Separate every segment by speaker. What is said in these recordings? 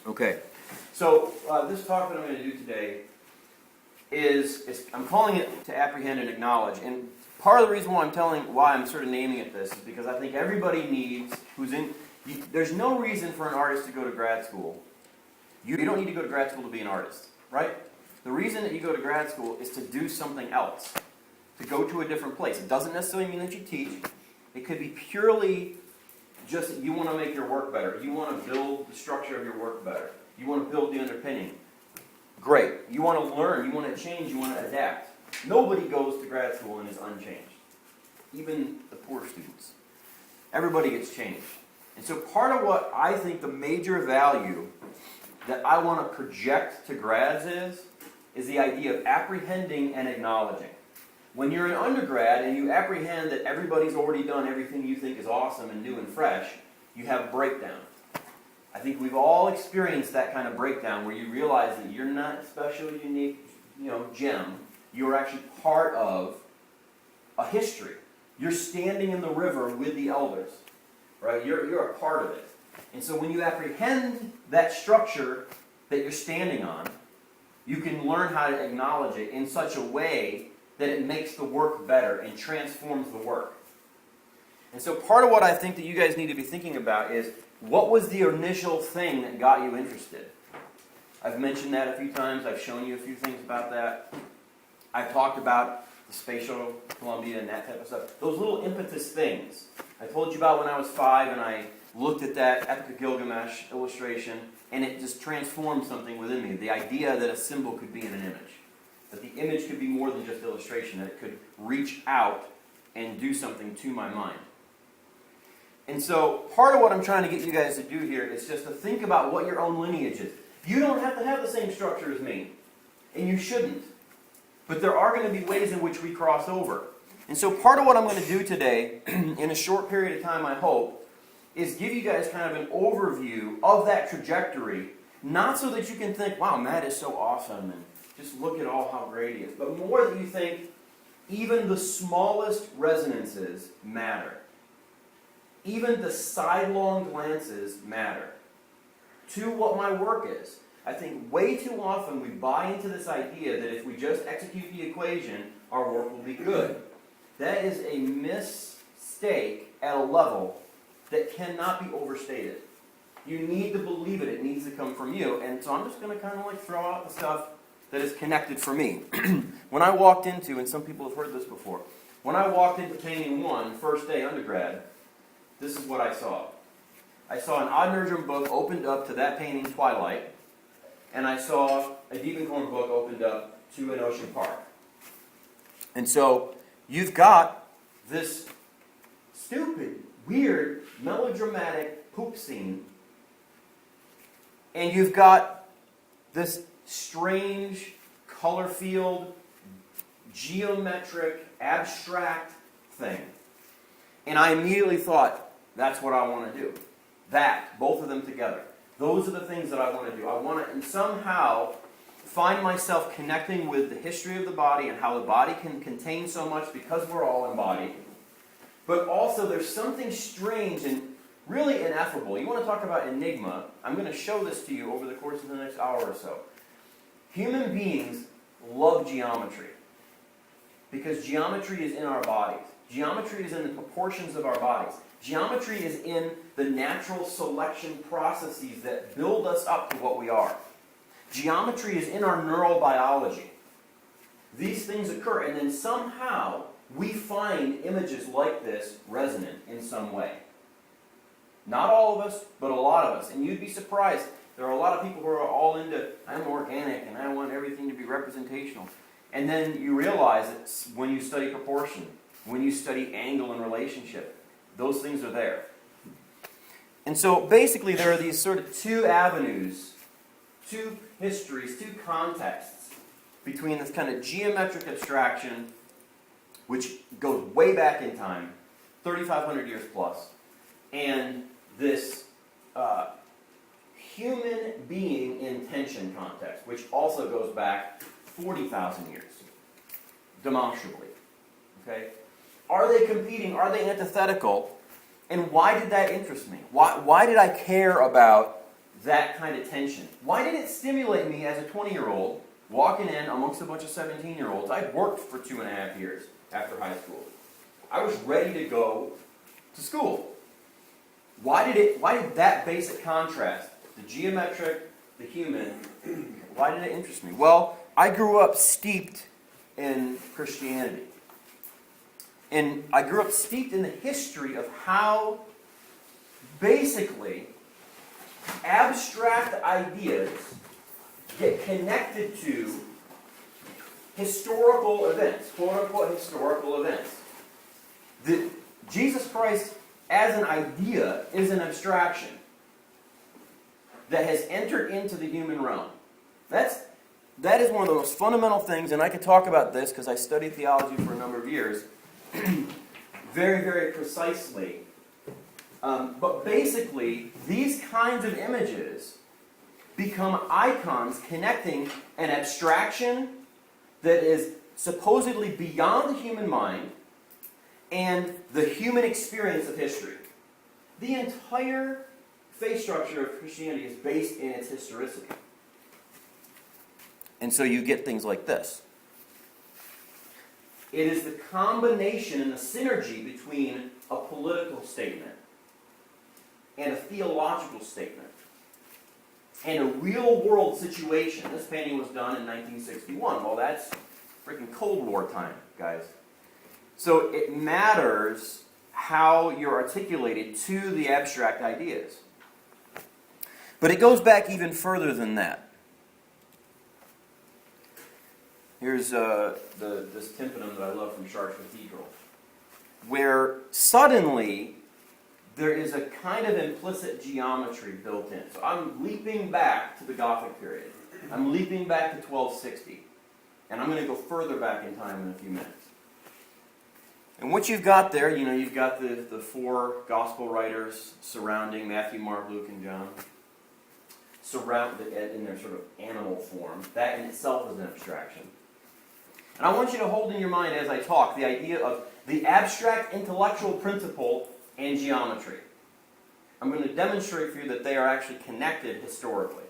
Speaker 1: Okay, so this talk that I'm going to do today is I'm calling it to apprehend and acknowledge. And part of the reason why I'm sort of naming it this is because I think everybody needs, there's no reason for an artist to go to grad school. You don't need to go to grad school to be an artist, right? The reason that you go to grad school is to do something else, to go to a different place. It doesn't necessarily mean that you teach. It could be purely just you want to make your work better. You want to build the structure of your work better. You want to build the underpinning. Great. You want to learn. You want to change. You want to adapt. Nobody goes to grad school and is unchanged. Even the poor students. Everybody gets changed. And so part of what I think the major value that I want to project to grads is the idea of apprehending and acknowledging. When you're an undergrad and you apprehend that everybody's already done everything you think is awesome and new and fresh, you have breakdown. I think we've all experienced that kind of breakdown where you realize that you're not a special, unique, gem. You're actually part of a history. You're standing in the river with the elders, right? You're a part of it. And so when you apprehend that structure that you're standing on, you can learn how to acknowledge it in such a way that it makes the work better and transforms the work. And so part of what I think that you guys need to be thinking about is, what was the initial thing that got you interested? I've mentioned that a few times. I've shown you a few things about that. I've talked about the spatial Columbia and that type of stuff. Those little impetus things. I told you about when I was 5 and I looked at that Epic of Gilgamesh illustration and it just transformed something within me. The idea that a symbol could be in an image. That the image could be more than just illustration. That it could reach out and do something to my mind. And so part of what I'm trying to get you guys to do here is just to think about what your own lineage is. You don't have to have the same structure as me. And you shouldn't. But there are going to be ways in which we cross over. And so part of what I'm going to do today, in a short period of time I hope, is give you guys kind of an overview of that trajectory. Not so that you can think, wow, Matt is so awesome, and just look at all how great he is. But more that you think, even the smallest resonances matter. Even the sidelong glances matter to what my work is. I think way too often we buy into this idea that if we just execute the equation, our work will be good. That is a mistake at a level that cannot be overstated. You need to believe it. It needs to come from you. And so I'm just going to kind of throw out the stuff that is connected for me. When I walked into, and some people have heard this before, when I walked into Painting 1, first day undergrad, this is what I saw. I saw an Odd Nerdrum book opened up to that painting, Twilight, and I saw a Diebenkorn book opened up to An Ocean Park. And so you've got this stupid, weird, melodramatic poop scene, and you've got this strange, color-filled, geometric, abstract thing. And I immediately thought, that's what I want to do. Both of them together. Those are the things that I want to do. I want to somehow find myself connecting with the history of the body and how the body can contain so much because we're all embodied. But also there's something strange and really ineffable. You want to talk about enigma? I'm going to show this to you over the course of the next hour or so. Human beings love geometry because geometry is in our bodies. Geometry is in the proportions of our bodies. Geometry is in the natural selection processes that build us up to what we are. Geometry is in our neural biology. These things occur, and then somehow we find images like this resonant in some way. Not all of us, but a lot of us. And you'd be surprised. There are a lot of people who are all into, I'm organic and I want everything to be representational. And then you realize that when you study proportion, when you study angle and relationship, those things are there. And so basically there are these sort of two avenues, two histories, two contexts between this kind of geometric abstraction, which goes way back in time, 3,500 years plus, and this human being intention context, which also goes back 40,000 years, demonstrably. Okay? Are they competing? Are they antithetical? And why did that interest me? Why did I care about that kind of tension? Why did it stimulate me as a 20-year-old walking in amongst a bunch of 17-year-olds? I worked for 2.5 years after high school. I was ready to go to school. Why did that basic contrast, the geometric, the human, why did it interest me? Well, I grew up steeped in Christianity. And I grew up steeped in the history of how basically abstract ideas get connected to historical events, quote-unquote historical events. Jesus Christ as an idea is an abstraction that has entered into the human realm. That is one of the most fundamental things, and I could talk about this because I studied theology for a number of years, very, very precisely. But basically, these kinds of images become icons connecting an abstraction that is supposedly beyond the human mind and the human experience of history. The entire faith structure of Christianity is based in its historicity. And so you get things like this. It is the combination and the synergy between a political statement and a theological statement and a real-world situation. This painting was done in 1961. Well, that's freaking Cold War time, guys. So it matters how you're articulated to the abstract ideas. But it goes back even further than that. Here's this tympanum that I love from Chartres Cathedral, where suddenly there is a kind of implicit geometry built in. So I'm leaping back to the Gothic period. I'm leaping back to 1260. And I'm going to go further back in time in a few minutes. And what you've got there, you've got the four gospel writers surrounding Matthew, Mark, Luke, and John, surrounded in their sort of animal form. That in itself is an abstraction. And I want you to hold in your mind as I talk the idea of the abstract intellectual principle and geometry. I'm going to demonstrate for you that they are actually connected historically.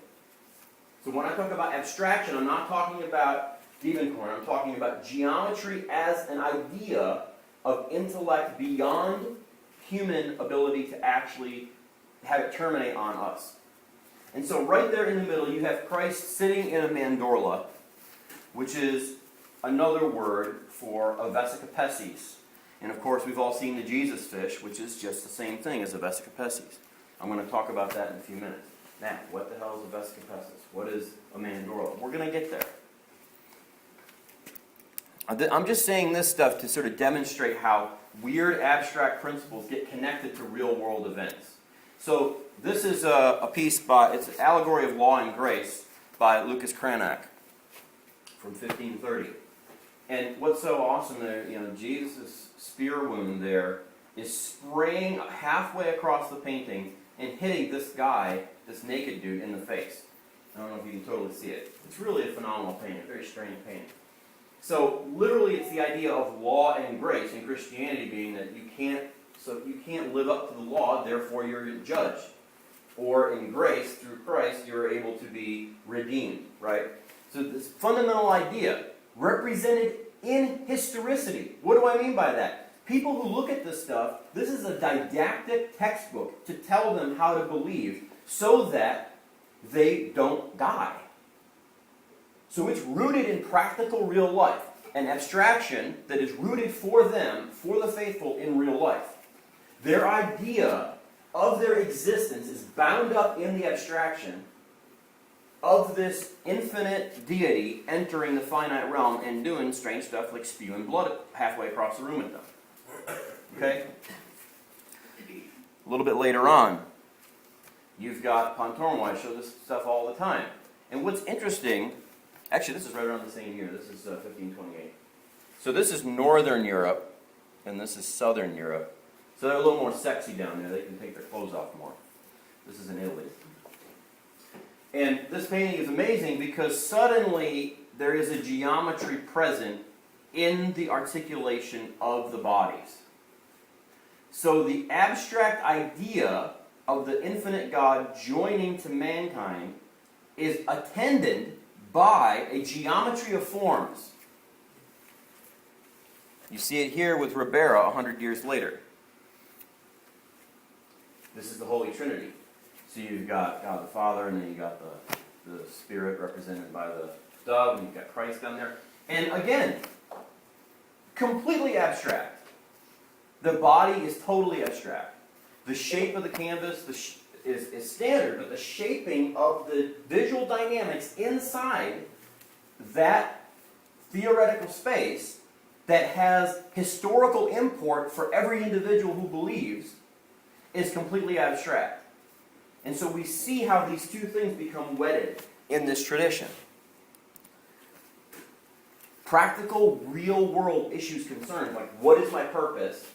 Speaker 1: So when I talk about abstraction, I'm not talking about Diebenkorn. I'm talking about geometry as an idea of intellect beyond human ability to actually have it terminate on us. And so right there in the middle, you have Christ sitting in a mandorla, which is another word for a vesicapeses. And of course, we've all seen the Jesus fish, which is just the same thing as a vesicapeses. I'm going to talk about that in a few minutes. Now, what the hell is a vesicapeses? What is a mandorla? We're going to get there. I'm just saying this stuff to sort of demonstrate how weird abstract principles get connected to real-world events. So this is a piece it's an Allegory of Law and Grace by Lucas Cranach from 1530. And what's so awesome there, Jesus' spear wound there is spraying halfway across the painting and hitting this guy, this naked dude, in the face. I don't know if you can totally see it. It's really a phenomenal painting, a very strange painting. So literally it's the idea of law and grace in Christianity being that you can't live up to the law, therefore you're judged. Or in grace, through Christ, you're able to be redeemed, right? So this fundamental idea, represented in historicity. What do I mean by that? People who look at this stuff, this is a didactic textbook to tell them how to believe so that they don't die. So it's rooted in practical real life, an abstraction that is rooted for them, for the faithful, in real life. Their idea of their existence is bound up in the abstraction of this infinite deity entering the finite realm and doing strange stuff like spewing blood halfway across the room at them. Okay? A little bit later on, you've got Pontormo. I show this stuff all the time. And what's interesting, actually this is right around the same year. This is 1528. So this is Northern Europe, and this is Southern Europe. So they're a little more sexy down there. They can take their clothes off more. This is in Italy. And this painting is amazing because suddenly there is a geometry present in the articulation of the bodies. So the abstract idea of the infinite God joining to mankind is attended by a geometry of forms. You see it here with Ribera 100 years later. This is the Holy Trinity. So you've got God the Father, and then you've got the Spirit represented by the dove, and you've got Christ down there. And again, completely abstract. The body is totally abstract. The shape of the canvas is standard, but the shaping of the visual dynamics inside that theoretical space that has historical import for every individual who believes is completely abstract. And so we see how these two things become wedded in this tradition. Practical, real-world issues, concerns, like what is my purpose?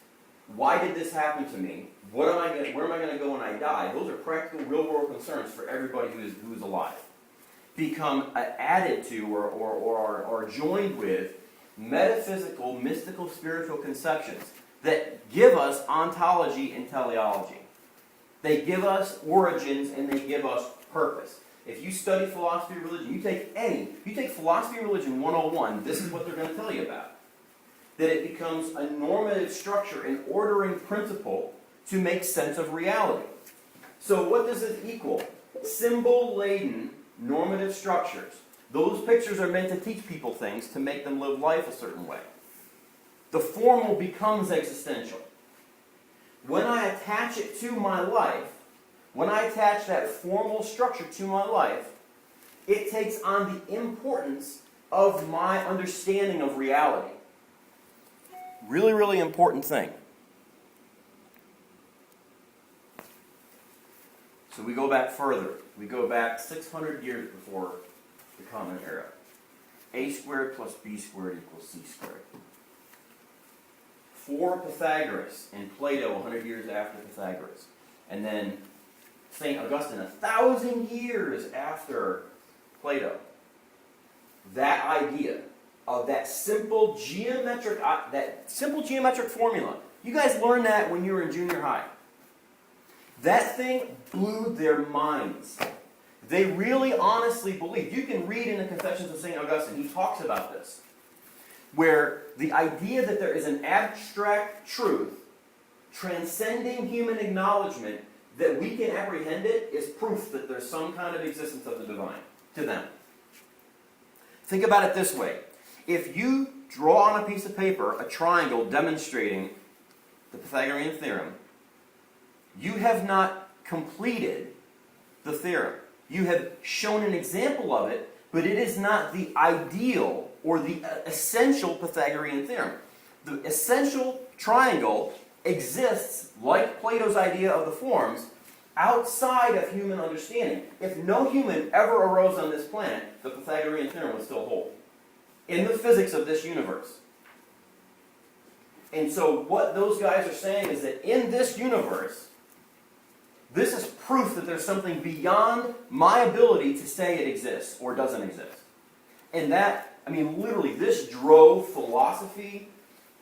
Speaker 1: Why did this happen to me? Where am I going to go when I die? Those are practical, real-world concerns for everybody who is alive. Become added to or joined with metaphysical, mystical, spiritual conceptions that give us ontology and teleology. They give us origins and they give us purpose. If you study philosophy of religion, you take philosophy of religion 101, this is what they're going to tell you about. That it becomes a normative structure, an ordering principle to make sense of reality. So what does it equal? Symbol-laden normative structures. Those pictures are meant to teach people things, to make them live life a certain way. The formal becomes existential. When I attach it to my life, when I attach that formal structure to my life, it takes on the importance of my understanding of reality. Really, really important thing. So we go back further. We go back 600 years before the Common Era. A squared plus B squared equals C squared. For Pythagoras and Plato 100 years after Pythagoras. And then St. Augustine 1,000 years after Plato. That idea of that simple geometric formula. You guys learned that when you were in junior high. That thing blew their minds. They really honestly believed. You can read in the Confessions of St. Augustine, he talks about this, where the idea that there is an abstract truth transcending human acknowledgement, that we can apprehend it, is proof that there's some kind of existence of the divine to them. Think about it this way. If you draw on a piece of paper a triangle demonstrating the Pythagorean theorem, you have not completed the theorem. You have shown an example of it, but it is not the ideal or the essential Pythagorean theorem. The essential triangle exists, like Plato's idea of the forms, outside of human understanding. If no human ever arose on this planet, the Pythagorean theorem would still hold in the physics of this universe. And so what those guys are saying is that in this universe, this is proof that there's something beyond my ability to say it exists or doesn't exist. And that, literally, this drove philosophy,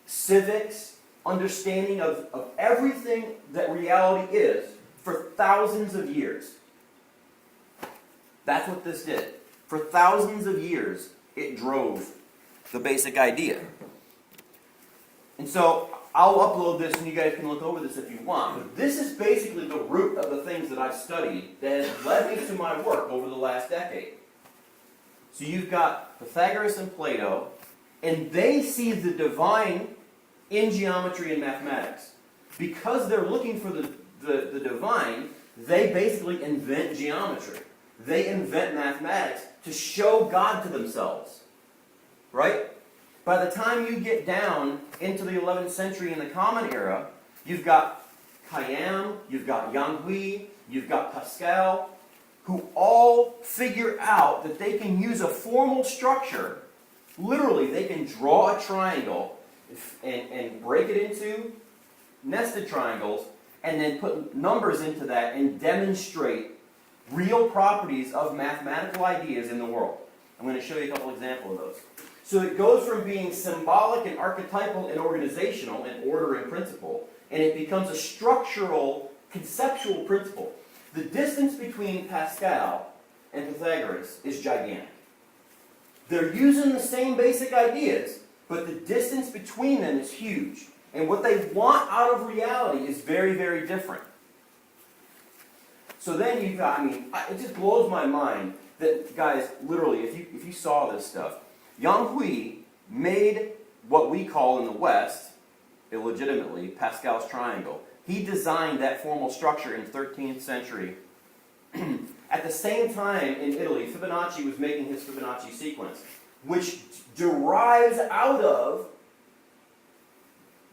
Speaker 1: civics, understanding of everything that reality is for thousands of years. That's what this did. For thousands of years, it drove the basic idea. And so, I'll upload this and you guys can look over this if you want. But this is basically the root of the things that I've studied that has led me to my work over the last decade. So you've got Pythagoras and Plato, and they see the divine in geometry and mathematics. Because they're looking for the divine, they basically invent geometry. They invent mathematics to show God to themselves. Right? By the time you get down into the 11th century in the Common Era, you've got Khayyam, you've got Yang Hui, you've got Pascal, who all figure out that they can use a formal structure. Literally, they can draw a triangle and break it into nested triangles, and then put numbers into that and demonstrate real properties of mathematical ideas in the world. I'm going to show you a couple examples of those. So it goes from being symbolic and archetypal and organizational and order and principle, and it becomes a structural conceptual principle. The distance between Pascal and Pythagoras is gigantic. They're using the same basic ideas, but the distance between them is huge. And what they want out of reality is very, very different. So then you've got, it just blows my mind that, guys, literally, if you saw this stuff, Yang Hui made what we call in the West, illegitimately, Pascal's triangle. He designed that formal structure in the 13th century. At the same time, in Italy, Fibonacci was making his Fibonacci sequence, which derives out of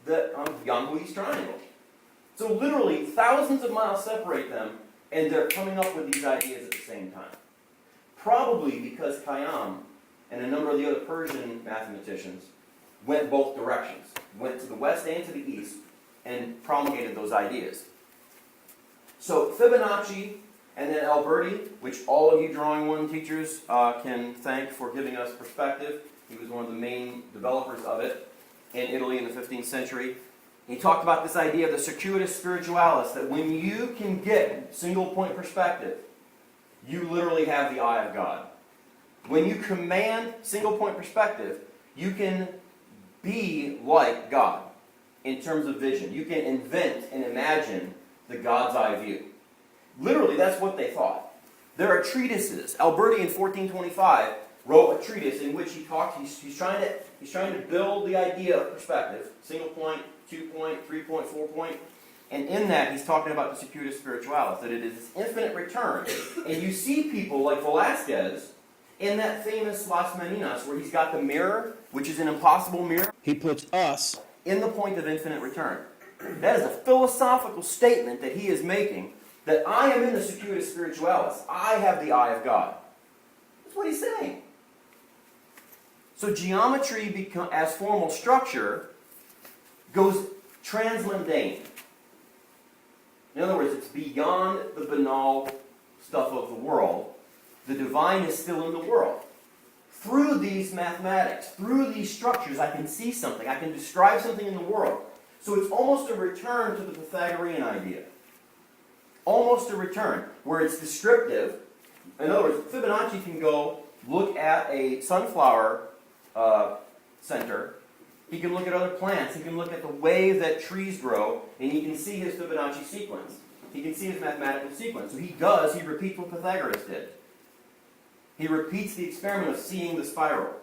Speaker 1: the Yang Hui's triangle. So literally, thousands of miles separate them, and they're coming up with these ideas at the same time. Probably because Khayyam and a number of the other Persian mathematicians went both directions, went to the west and to the east, and promulgated those ideas. So Fibonacci, and then Alberti, which all of you Drawing 1 teachers can thank for giving us perspective. He was one of the main developers of it in Italy in the 15th century. He talked about this idea of the circuitus spiritualis, that when you can get single point perspective, you literally have the eye of God. When you command single point perspective, you can be like God in terms of vision. You can invent and imagine the God's eye view. Literally, that's what they thought. There are treatises. Alberti in 1425 wrote a treatise in which he talked. He's trying to build the idea of perspective: single point, 2 point, 3 point, 4 point. And in that, he's talking about the circuitus spiritualis, that it is this infinite return. And you see people like Velasquez in that famous Las Meninas, where he's got the mirror, which is an impossible mirror. He puts us in the point of infinite return. That is a philosophical statement that he is making, that I am in the circuitus spiritualis. I have the eye of God. That's what he's saying. So geometry, as formal structure, goes transmundane. In other words, it's beyond the banal stuff of the world. The divine is still in the world. Through these mathematics, through these structures, I can see something. I can describe something in the world. So it's almost a return to the Pythagorean idea. Almost a return, where it's descriptive. In other words, Fibonacci can go look at a sunflower center. He can look at other plants. He can look at the way that trees grow, and he can see his Fibonacci sequence. He can see his mathematical sequence. So he repeats what Pythagoras did. He repeats the experiment of seeing the spiral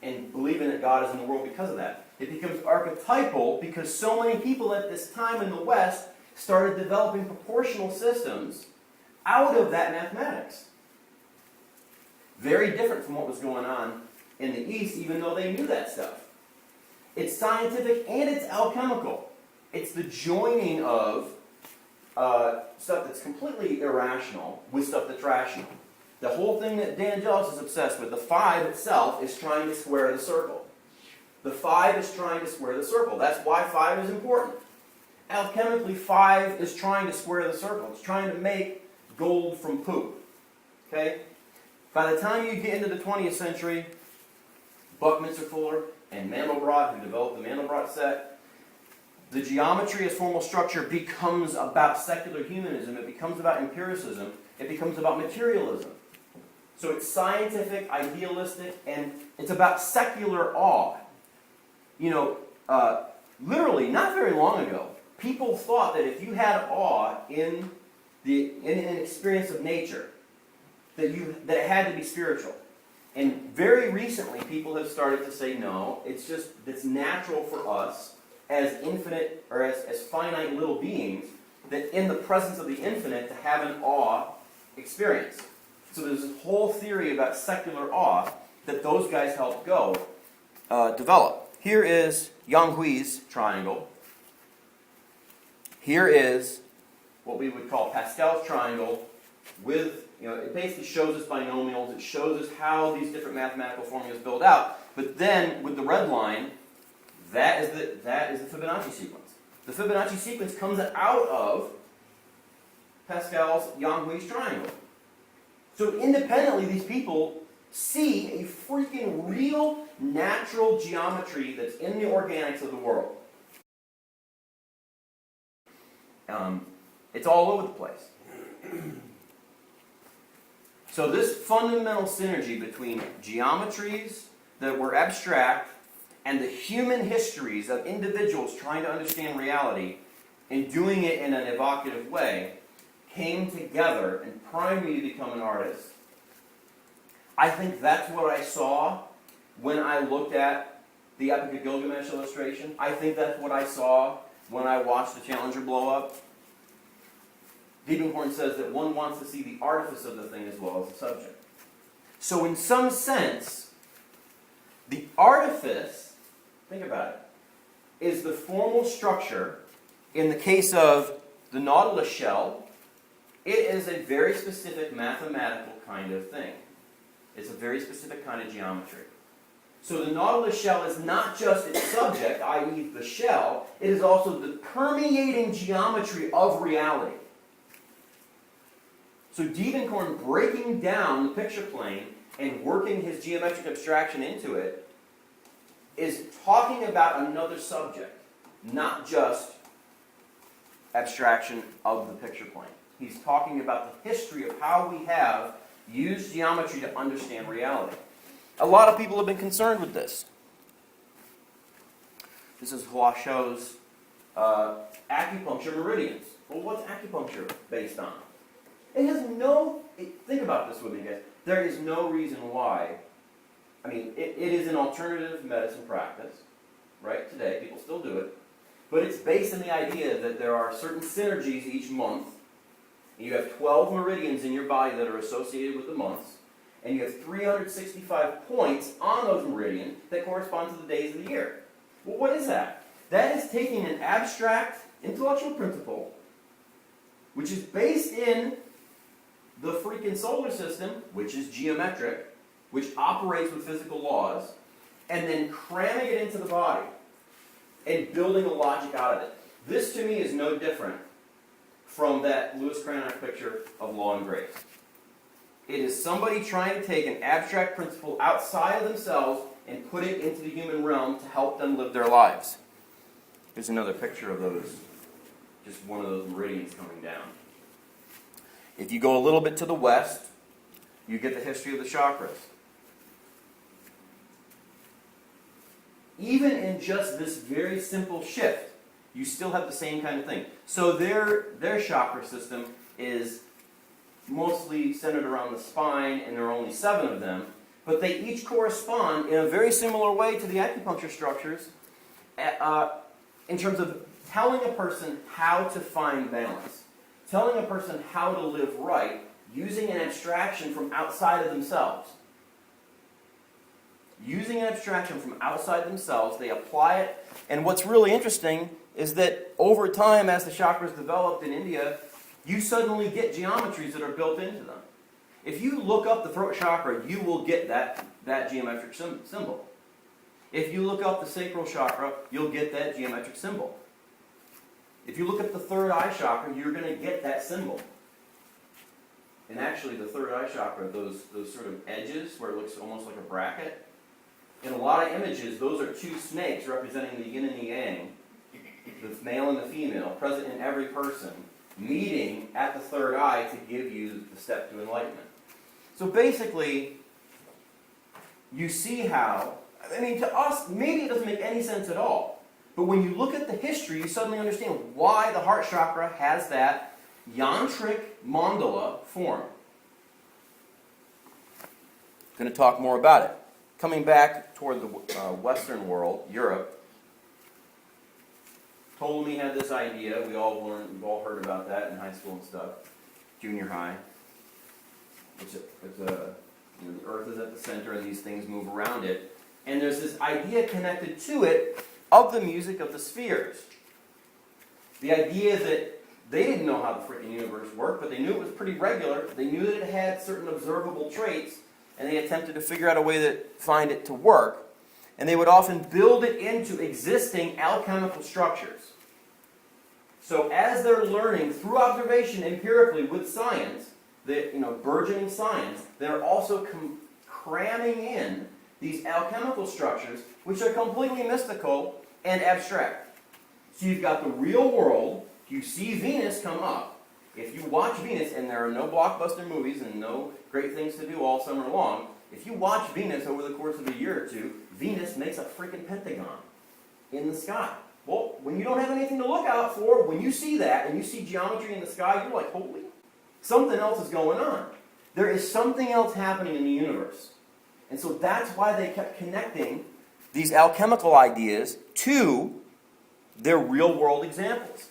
Speaker 1: and believing that God is in the world because of that. It becomes archetypal because so many people at this time in the West started developing proportional systems out of that mathematics. Very different from what was going on in the East, even though they knew that stuff. It's scientific and it's alchemical. It's the joining of stuff that's completely irrational with stuff that's rational. The whole thing that Dan Gillis is obsessed with, the 5 itself, is trying to square the circle. The 5 is trying to square the circle. That's why 5 is important. Alchemically, 5 is trying to square the circle. It's trying to make gold from poop. Okay? By the time you get into the 20th century, Buckminster Fuller and Mandelbrot, who developed the Mandelbrot set, the geometry as formal structure becomes about secular humanism. It becomes about empiricism. It becomes about materialism. So it's scientific, idealistic, and it's about secular awe. Literally, not very long ago, people thought that if you had awe in an experience of nature, that it had to be spiritual. And very recently, people have started to say, no, it's natural for us as infinite, or as finite little beings, that in the presence of the infinite, to have an awe experience. So there's this whole theory about secular awe that those guys helped develop. Here is Yang Hui's triangle. Here is what we would call Pascal's triangle with, it basically shows us binomials. It shows us how these different mathematical formulas build out. But then, with the red line, that is the Fibonacci sequence. The Fibonacci sequence comes out of Pascal's Yang Hui's triangle. So independently, these people see a freaking real natural geometry that's in the organics of the world. It's all over the place. So this fundamental synergy between geometries that were abstract and the human histories of individuals trying to understand reality and doing it in an evocative way came together and primed me to become an artist. I think that's what I saw when I looked at the Epic of Gilgamesh illustration. I think that's what I saw when I watched the Challenger blow up. Diebenkorn says that one wants to see the artifice of the thing as well as the subject. So in some sense, the artifice, think about it, is the formal structure. In the case of the Nautilus shell, it is a very specific mathematical kind of thing. It's a very specific kind of geometry. So the Nautilus shell is not just its subject, i.e. the shell, it is also the permeating geometry of reality. So Diebenkorn breaking down the picture plane and working his geometric abstraction into it is talking about another subject, not just abstraction of the picture plane. He's talking about the history of how we have used geometry to understand reality. A lot of people have been concerned with this. This is Hua Shou's acupuncture meridians. Well, what's acupuncture based on? It has no... think about this with me, guys. There is no reason why... I mean, it is an alternative medicine practice, right? Today, people still do it. But it's based on the idea that there are certain synergies each month. You have 12 meridians in your body that are associated with the months. And you have 365 points on those meridians that correspond to the days of the year. Well, what is that? That is taking an abstract intellectual principle, which is based in the freaking solar system, which is geometric, which operates with physical laws, and then cramming it into the body and building a logic out of it. This, to me, is no different from that Lewis Cranach picture of Law and Grace. It is somebody trying to take an abstract principle outside of themselves and put it into the human realm to help them live their lives. Here's another picture of those, just one of those meridians coming down. If you go a little bit to the west, you get the history of the chakras. Even in just this very simple shift, you still have the same kind of thing. So their chakra system is mostly centered around the spine, and there are only 7 of them, but they each correspond in a very similar way to the acupuncture structures in terms of telling a person how to find balance, telling a person how to live right, using an abstraction from outside of themselves. Using an abstraction from outside themselves, they apply it, and what's really interesting is that over time, as the chakras developed in India, you suddenly get geometries that are built into them. If you look up the throat chakra, you will get that geometric symbol. If you look up the sacral chakra, you'll get that geometric symbol. If you look at the third eye chakra, you're going to get that symbol. And actually, the third eye chakra, those sort of edges where it looks almost like a bracket, in a lot of images, those are 2 snakes representing the yin and the yang, the male and the female, present in every person, meeting at the third eye to give you the step to enlightenment. So basically, you see how, I mean, to us, maybe it doesn't make any sense at all. But when you look at the history, you suddenly understand why the heart chakra has that yantric mandala form. Going to talk more about it. Coming back toward the Western world, Europe, Ptolemy had this idea. We've all heard about that in high school and stuff, junior high. The Earth is at the center, and these things move around it. And there's this idea connected to it of the music of the spheres. The idea that they didn't know how the freaking universe worked, but they knew it was pretty regular. They knew that it had certain observable traits, and they attempted to figure out a way to find it to work. And they would often build it into existing alchemical structures. So as they're learning through observation empirically with science, burgeoning science, they're also cramming in these alchemical structures, which are completely mystical and abstract. So you've got the real world, you see Venus come up, If you watch Venus, and there are no blockbuster movies and no great things to do all summer long, if you watch Venus over the course of a year or two, Venus makes a freaking pentagon in the sky. Well, when you don't have anything to look out for, when you see that and you see geometry in the sky, you're like, holy, something else is going on. There is something else happening in the universe. And so that's why they kept connecting these alchemical ideas to their real-world examples.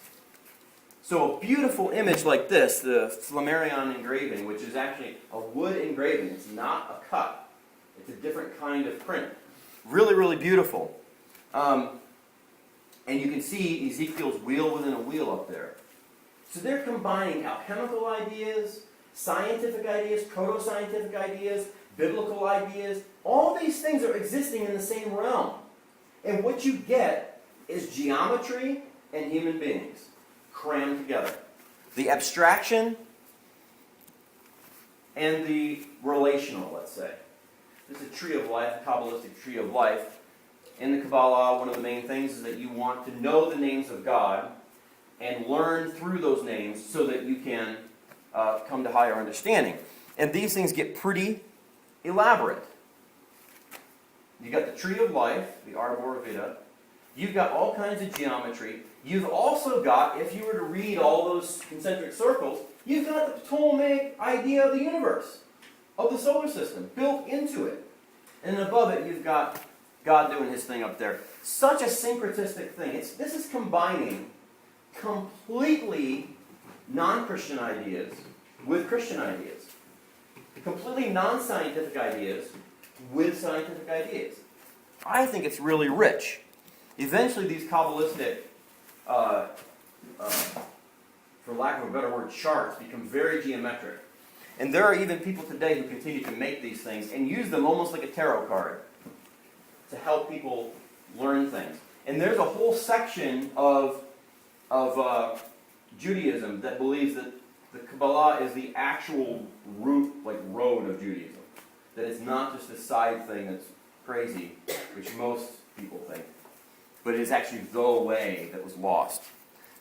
Speaker 1: So a beautiful image like this, the Flammarion engraving, which is actually a wood engraving. It's not a cut. It's a different kind of print. Really, really beautiful. And you can see Ezekiel's wheel within a wheel up there. So they're combining alchemical ideas, scientific ideas, proto-scientific ideas, biblical ideas. All these things are existing in the same realm. And what you get is geometry and human beings crammed together. The abstraction and the relational, let's say. This is a tree of life, a Kabbalistic tree of life. In the Kabbalah, one of the main things is that you want to know the names of God and learn through those names so that you can come to higher understanding. And these things get pretty elaborate. You've got the tree of life, the Arbor Vitae. You've got all kinds of geometry. You've also got, if you were to read all those concentric circles, you've got the Ptolemaic idea of the universe, of the solar system, built into it. And above it, you've got God doing his thing up there. Such a syncretistic thing. This is combining completely non-Christian ideas with Christian ideas. Completely non-scientific ideas with scientific ideas. I think it's really rich. Eventually these Kabbalistic, for lack of a better word, charts become very geometric. And there are even people today who continue to make these things and use them almost like a tarot card to help people learn things. And there's a whole section of Judaism that believes that the Kabbalah is the actual root, like road of Judaism. That it's not just a side thing that's crazy, which most people think, but it is actually the way that was lost.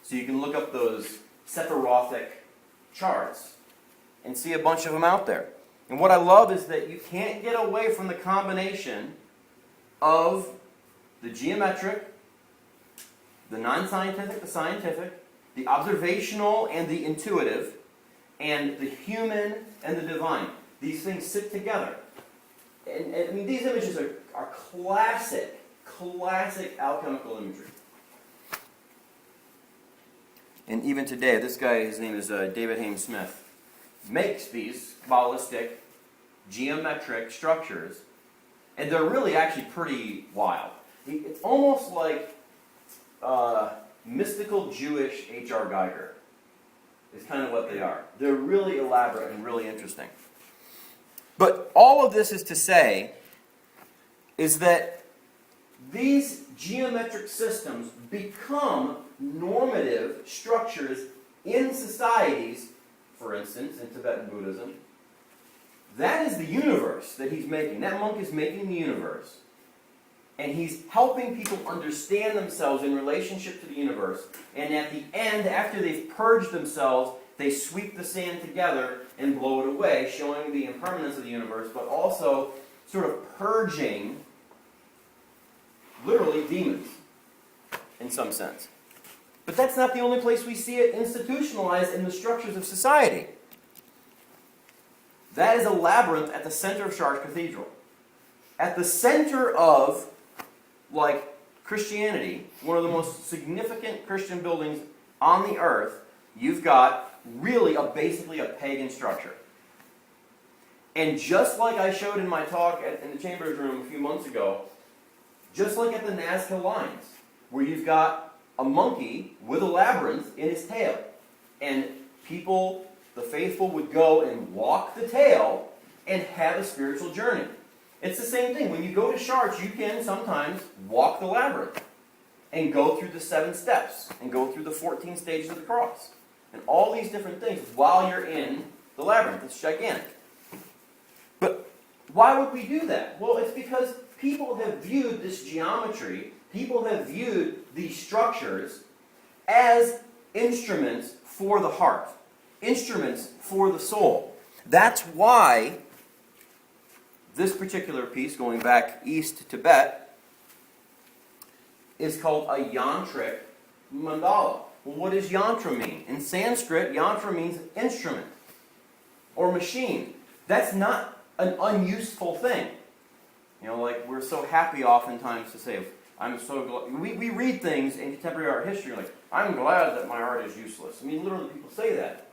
Speaker 1: So you can look up those Sephirotic charts and see a bunch of them out there. And what I love is that you can't get away from the combination of the geometric, the non-scientific, the scientific, the observational and the intuitive, and the human and the divine. These things sit together. And I mean, these images are classic alchemical imagery. And even today, this guy, his name is David Haynes Smith, makes these Kabbalistic, geometric structures, and they're really actually pretty wild. It's almost like mystical Jewish H.R. Geiger is kind of what they are. They're really elaborate and really interesting. But all of this is to say is that these geometric systems become normative structures in societies, for instance, in Tibetan Buddhism. That is the universe that he's making. That monk is making the universe. And he's helping people understand themselves in relationship to the universe. And at the end, after they've purged themselves, they sweep the sand together and blow it away, showing the impermanence of the universe, but also sort of purging, literally, demons, in some sense. But that's not the only place we see it institutionalized in the structures of society. That is a labyrinth at the center of Chartres Cathedral. At the center of, like, Christianity, one of the most significant Christian buildings on the earth, you've got really basically a pagan structure. And just like I showed in my talk in the Chambers Room a few months ago, just like at the Nazca Lines, where you've got a monkey with a labyrinth in his tail. And people, the faithful, would go and walk the tail and have a spiritual journey. It's the same thing. When you go to Chartres, you can sometimes walk the labyrinth and go through the 7 steps and go through the 14 stages of the cross. And all these different things while you're in the labyrinth. It's gigantic. But why would we do that? Well, it's because people have viewed this geometry, people have viewed these structures as instruments for the heart. instruments for the soul. That's why this particular piece, going back east to Tibet, is called a yantric mandala. Well, what does yantra mean? In Sanskrit, yantra means instrument or machine. That's not an unuseful thing. You know, like we're so happy oftentimes to say, I'm so glad. We read things in contemporary art history like, I'm glad that my art is useless. I mean, literally people say that.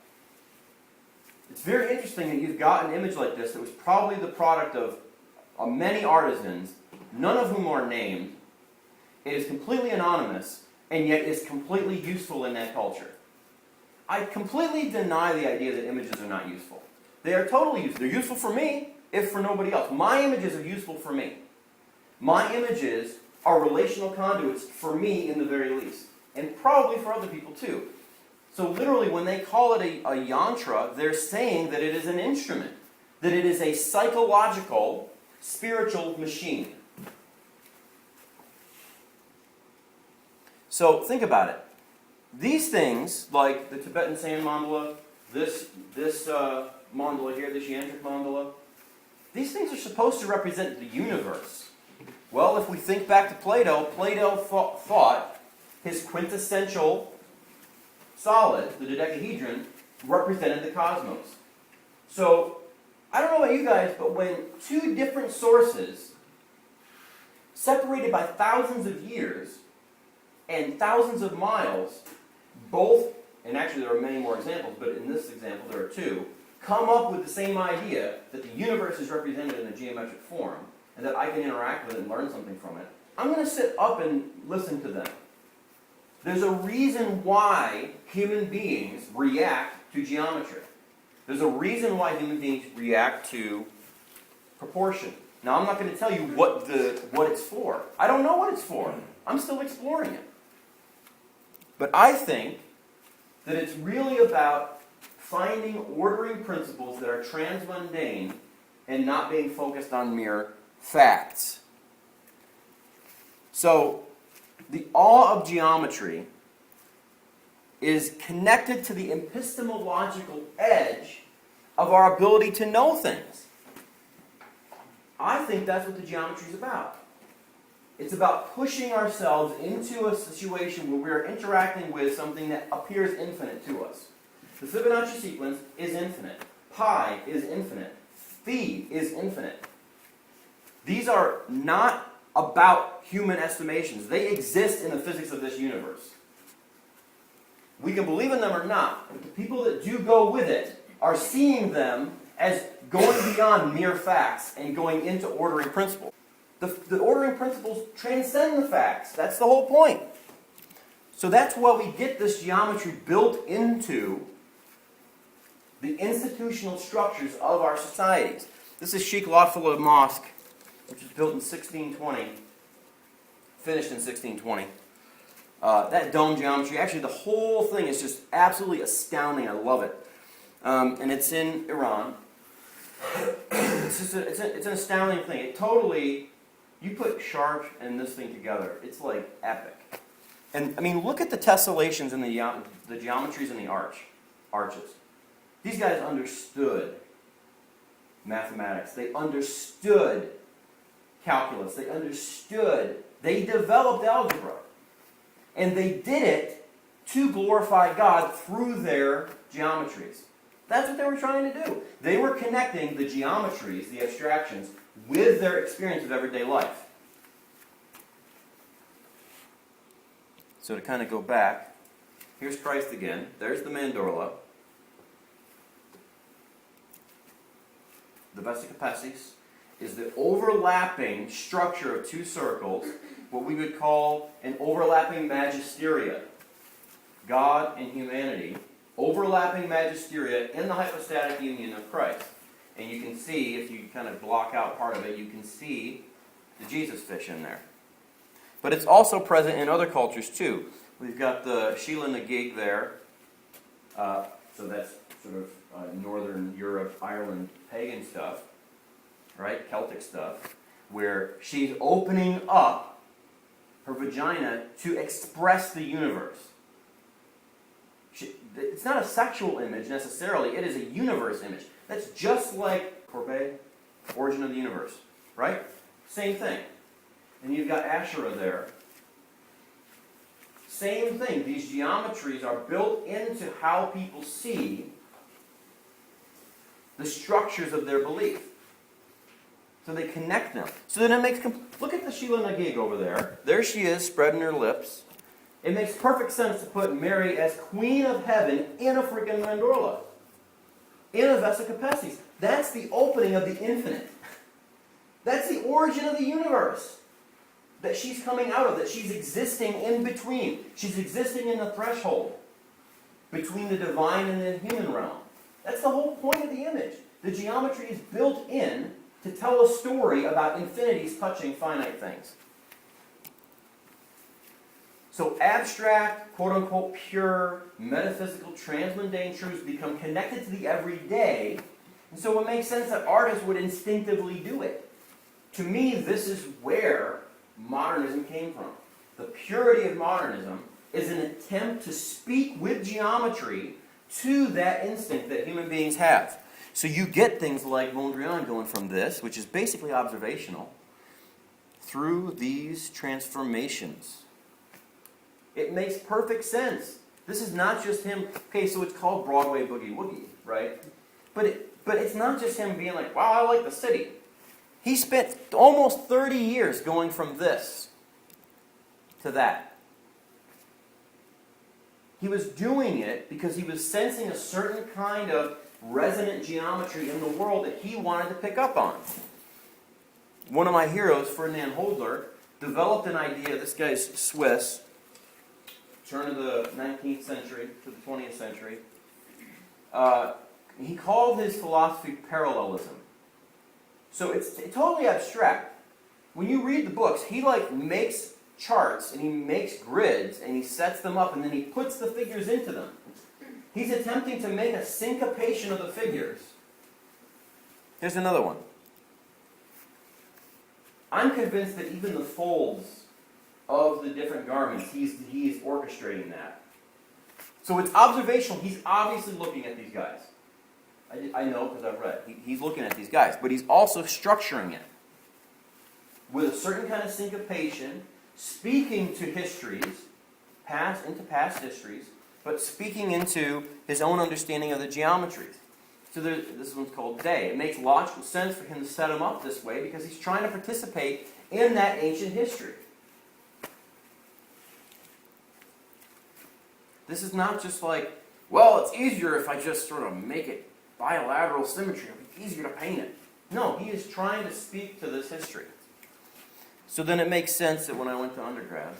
Speaker 1: It's very interesting that you've got an image like this that was probably the product of many artisans, none of whom are named. It is completely anonymous, and yet is completely useful in that culture. I completely deny the idea that images are not useful. They are totally useful. They're useful for me, if for nobody else. My images are useful for me. My images are relational conduits for me in the very least, and probably for other people too. So literally, when they call it a yantra, they're saying that it is an instrument, that it is a psychological, spiritual machine. So think about it. These things, like the Tibetan sand mandala, this mandala here, this yantric mandala, these things are supposed to represent the universe. Well, if we think back to Plato, Plato thought his quintessential solid, the dodecahedron, represented the cosmos. So, I don't know about you guys, but when two different sources, separated by thousands of years and thousands of miles, both, and actually there are many more examples, but in this example there are two, come up with the same idea that the universe is represented in a geometric form, and that I can interact with it and learn something from it, I'm going to sit up and listen to them. There's a reason why human beings react to geometry. There's a reason why human beings react to proportion. Now, I'm not going to tell you what it's for. I don't know what it's for. I'm still exploring it. But I think that it's really about finding ordering principles that are transmundane and not being focused on mere facts. So, the awe of geometry is connected to the epistemological edge of our ability to know things. I think that's what the geometry is about. It's about pushing ourselves into a situation where we're interacting with something that appears infinite to us. The Fibonacci sequence is infinite. Pi is infinite. Phi is infinite. These are not about human estimations. They exist in the physics of this universe. We can believe in them or not, but the people that do go with it are seeing them as going beyond mere facts and going into ordering principles. The ordering principles transcend the facts. That's the whole point. So that's why we get this geometry built into the institutional structures of our societies. This is Sheikh Lotfullah Mosque, which was built in 1620, finished in 1620. That dome geometry, actually the whole thing is just absolutely astounding. I love it. And it's in Iran. It's an astounding thing. It totally, you put Sharp and this thing together, it's like epic. And I mean, look at the tessellations and the geometries in the arches. These guys understood mathematics. They understood calculus. They developed algebra. And they did it to glorify God through their geometries. That's what they were trying to do. They were connecting the geometries, the abstractions, with their experience of everyday life. So to kind of go back, here's Christ again. There's the mandorla. The Vesica Pessis is the overlapping structure of two circles, what we would call an overlapping magisteria. God and humanity, overlapping magisteria in the hypostatic union of Christ. And you can see, if you kind of block out part of it, you can see the Jesus fish in there. But it's also present in other cultures too. We've got the Sheila Nagig there. So that's sort of Northern Europe, Ireland, pagan stuff, right? Celtic stuff, where she's opening up her vagina to express the universe. it's not a sexual image necessarily, it is a universe image. That's just like Courbet, Origin of the Universe, right? Same thing. And you've got Asherah there. Same thing. These geometries are built into how people see the structures of their belief. So they connect them. So then it makes... Look at the Sheila Nagig over there. There she is, spreading her lips. It makes perfect sense to put Mary as Queen of Heaven in a freaking mandorla. In a Vesica Pestis. That's the opening of the infinite. That's the origin of the universe. That she's coming out of, that she's existing in between. She's existing in the threshold between the divine and the human realm. That's the whole point of the image. The geometry is built in to tell a story about infinities touching finite things. So abstract, quote-unquote pure, metaphysical, transmundane truths become connected to the everyday, and so it makes sense that artists would instinctively do it. To me, this is where modernism came from. The purity of modernism is an attempt to speak with geometry to that instinct that human beings have. So you get things like Mondrian going from this, which is basically observational, through these transformations. It makes perfect sense. This is not just him, okay, so it's called Broadway Boogie Woogie, right? But it's not just him being like, wow, I like the city. He spent almost 30 years going from this to that. He was doing it because he was sensing a certain kind of resonant geometry in the world that he wanted to pick up on. One of my heroes, Ferdinand Hodler, developed an idea. This guy's Swiss, turn of the 19th century to the 20th century. He called his philosophy parallelism. So it's totally abstract. When you read the books, he makes charts and he makes grids and he sets them up and then he puts the figures into them. He's attempting to make a syncopation of the figures. Here's another one. I'm convinced that even the folds of the different garments, he's orchestrating that. So it's observational. He's obviously looking at these guys. I know because I've read. He's looking at these guys, but he's also structuring it with a certain kind of syncopation, speaking to histories, into past histories, but speaking into his own understanding of the geometries. So this one's called Day. It makes logical sense for him to set him up this way because he's trying to participate in that ancient history. This is not just like, well, it's easier if I just sort of make it bilateral symmetry. It'll be easier to paint it. No, he is trying to speak to this history. So then it makes sense that when I went to undergrad,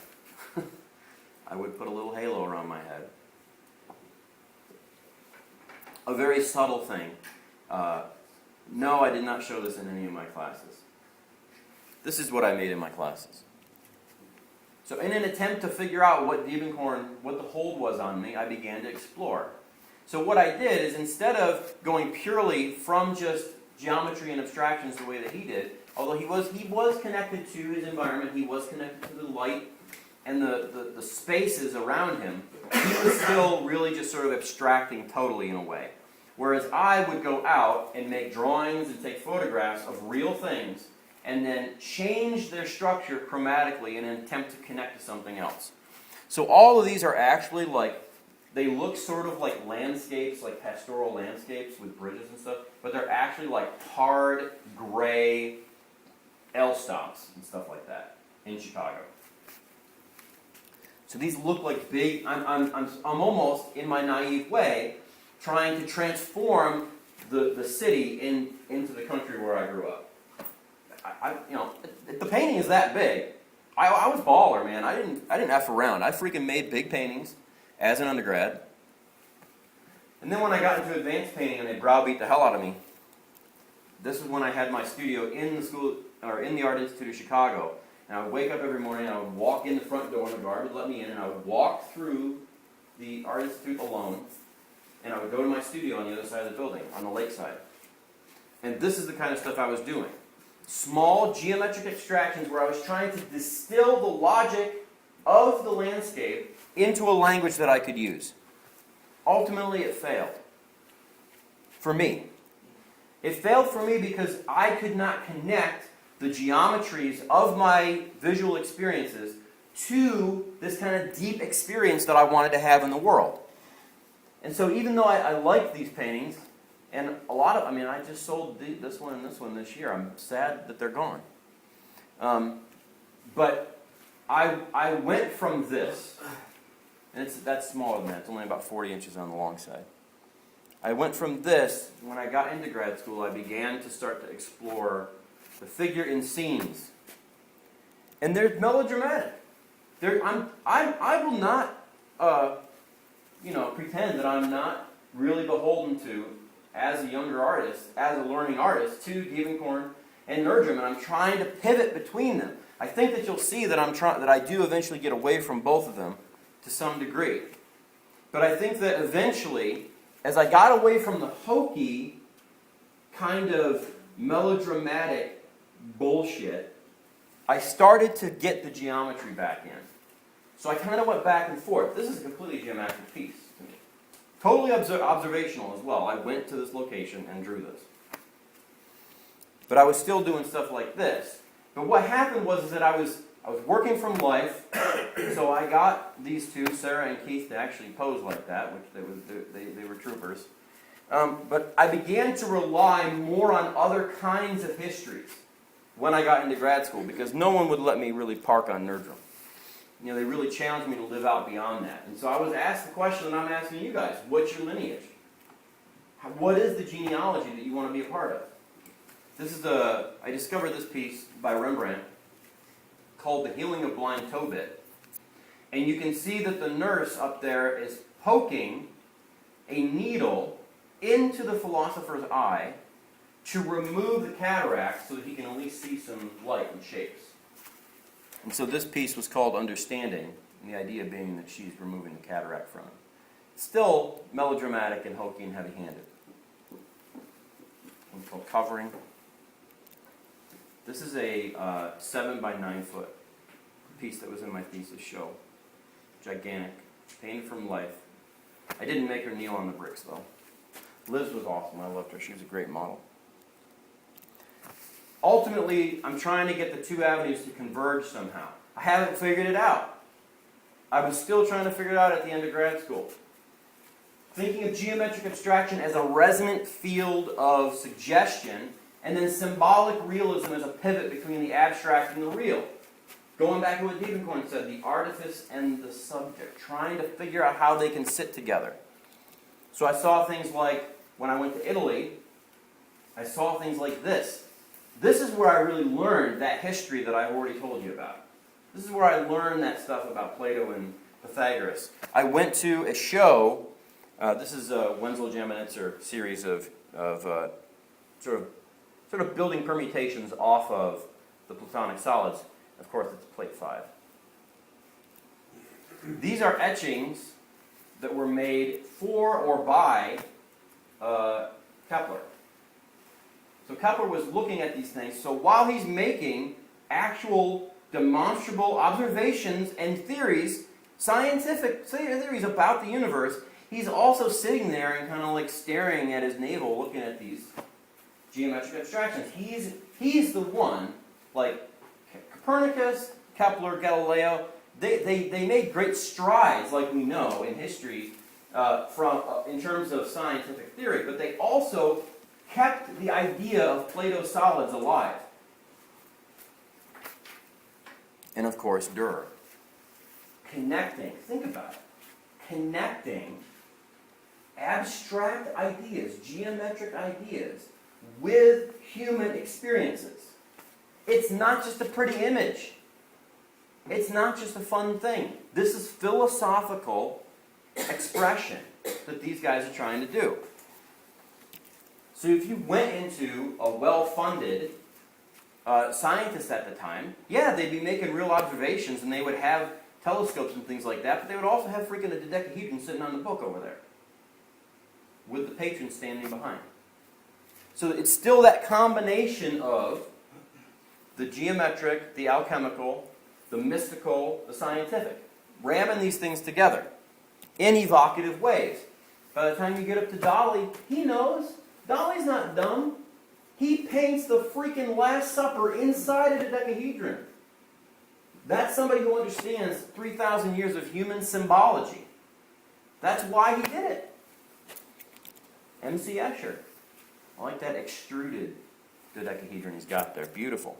Speaker 1: I would put a little halo around my head. A very subtle thing. No, I did not show this in any of my classes. This is what I made in my classes. So in an attempt to figure out what the hold was on me, I began to explore. So what I did is instead of going purely from just geometry and abstractions the way that he did, although he was connected to his environment, he was connected to the light and the spaces around him, he was still really just sort of abstracting totally in a way. Whereas I would go out and make drawings and take photographs of real things and then change their structure chromatically in an attempt to connect to something else. So all of these are actually they look sort of like landscapes, like pastoral landscapes with bridges and stuff, but they're actually like hard, gray L-stops and stuff like that in Chicago. So these look like big, I'm almost, in my naive way, trying to transform the city into the country where I grew up. The painting is that big. I was baller, man. I didn't F around. I freaking made big paintings as an undergrad. And then when I got into advanced painting and they browbeat the hell out of me, this is when I had my studio in the school, or in the Art Institute of Chicago. And I would wake up every morning and I would walk in the front door and the guard would let me in and I would walk through the Art Institute alone and I would go to my studio on the other side of the building, on the lakeside. And this is the kind of stuff I was doing. Small geometric abstractions where I was trying to distill the logic of the landscape into a language that I could use. ultimately it failed. For me. It failed for me because I could not connect the geometries of my visual experiences to this kind of deep experience that I wanted to have in the world. And so even though I liked these paintings, and a lot of, I just sold this one and this one this year. I'm sad that they're gone. But I went from this, and that's smaller than that. It's only about 40 inches on the long side. I went from this, when I got into grad school, I began to start to explore the figure in scenes. And they're melodramatic. I will not, pretend that I'm not really beholden to, as a younger artist, as a learning artist, to Dievenkorn and Nerdrum, and I'm trying to pivot between them. I think that you'll see that I do eventually get away from both of them to some degree. But I think that eventually, as I got away from the hokey, kind of melodramatic bullshit, I started to get the geometry back in. So I kind of went back and forth. This is a completely geometric piece to me. Totally observational as well. I went to this location and drew this. But I was still doing stuff like this. But what happened was that I was working from life, so I got these two, Sarah and Keith, to actually pose like that, which they were troopers. But I began to rely more on other kinds of histories when I got into grad school, because no one would let me really park on Nerdrum. They really challenged me to live out beyond that. And so I was asked the question that I'm asking you guys: what's your lineage? What is the genealogy that you want to be a part of? I discovered this piece by Rembrandt called The Healing of Blind Tobit. And you can see that the nurse up there is poking a needle into the philosopher's eye to remove the cataract so that he can at least see some light and shapes. And so this piece was called Understanding, and the idea being that she's removing the cataract from it. Still melodramatic and hokey and heavy-handed. One called Covering. This is a 7 by 9 foot piece that was in my thesis show. Gigantic. Painted from life. I didn't make her kneel on the bricks, though. Liz was awesome. I loved her. She was a great model. Ultimately, I'm trying to get the two avenues to converge somehow. I haven't figured it out. I was still trying to figure it out at the end of grad school. Thinking of geometric abstraction as a resonant field of suggestion, and then symbolic realism as a pivot between the abstract and the real. Going back to what Dievenkorn said, the artifice and the subject, trying to figure out how they can sit together. So I saw things like, when I went to Italy, I saw things like this. This is where I really learned that history that I've already told you about. This is where I learned that stuff about Plato and Pythagoras. I went to a show, this is a Wenzel Jamonitzer series of sort of building permutations off of the Platonic solids. Of course, it's plate 5. These are etchings that were made for or by Kepler. So Kepler was looking at these things. So while he's making actual demonstrable observations and theories, scientific theories about the universe, he's also sitting there and kind of like staring at his navel, looking at these geometric abstractions. He's the one, like Copernicus, Kepler, Galileo, they made great strides, like we know, in history in terms of scientific theory, but they also kept the idea of Plato's solids alive. And of course, Dürer. Connecting, think about it, connecting abstract ideas, geometric ideas, with human experiences. It's not just a pretty image. It's not just a fun thing. This is philosophical expression that these guys are trying to do. So if you went into a well-funded scientist at the time, yeah, they'd be making real observations and they would have telescopes and things like that, but they would also have freaking a dodecahedron sitting on the book over there with the patron standing behind. So it's still that combination of the geometric, the alchemical, the mystical, the scientific, ramming these things together in evocative ways. By the time you get up to Dolly, he knows. Dolly's not dumb. He paints the freaking Last Supper inside of the dodecahedron. That's somebody who understands 3,000 years of human symbology. That's why he did it. M.C. Escher. I like that extruded dodecahedron he's got there. Beautiful.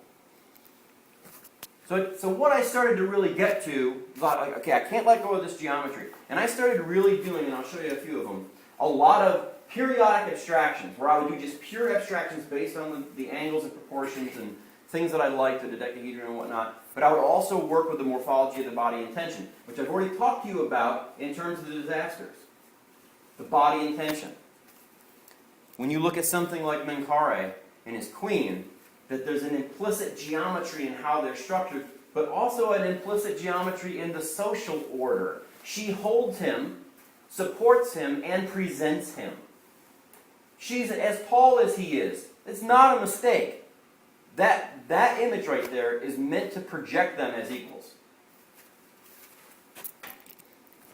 Speaker 1: So what I started to really get to, like, okay, I can't let go of this geometry. And I started really doing, and I'll show you a few of them, a lot of periodic abstractions, where I would do just pure abstractions based on the angles and proportions and things that I liked, the dodecahedron and whatnot. But I would also work with the morphology of the body and tension, which I've already talked to you about in terms of the disasters. The body and tension. When you look at something like Menkaure and his queen, that there's an implicit geometry in how they're structured, but also an implicit geometry in the social order. She holds him, supports him, and presents him. She's as tall as he is. It's not a mistake. That image right there is meant to project them as equals.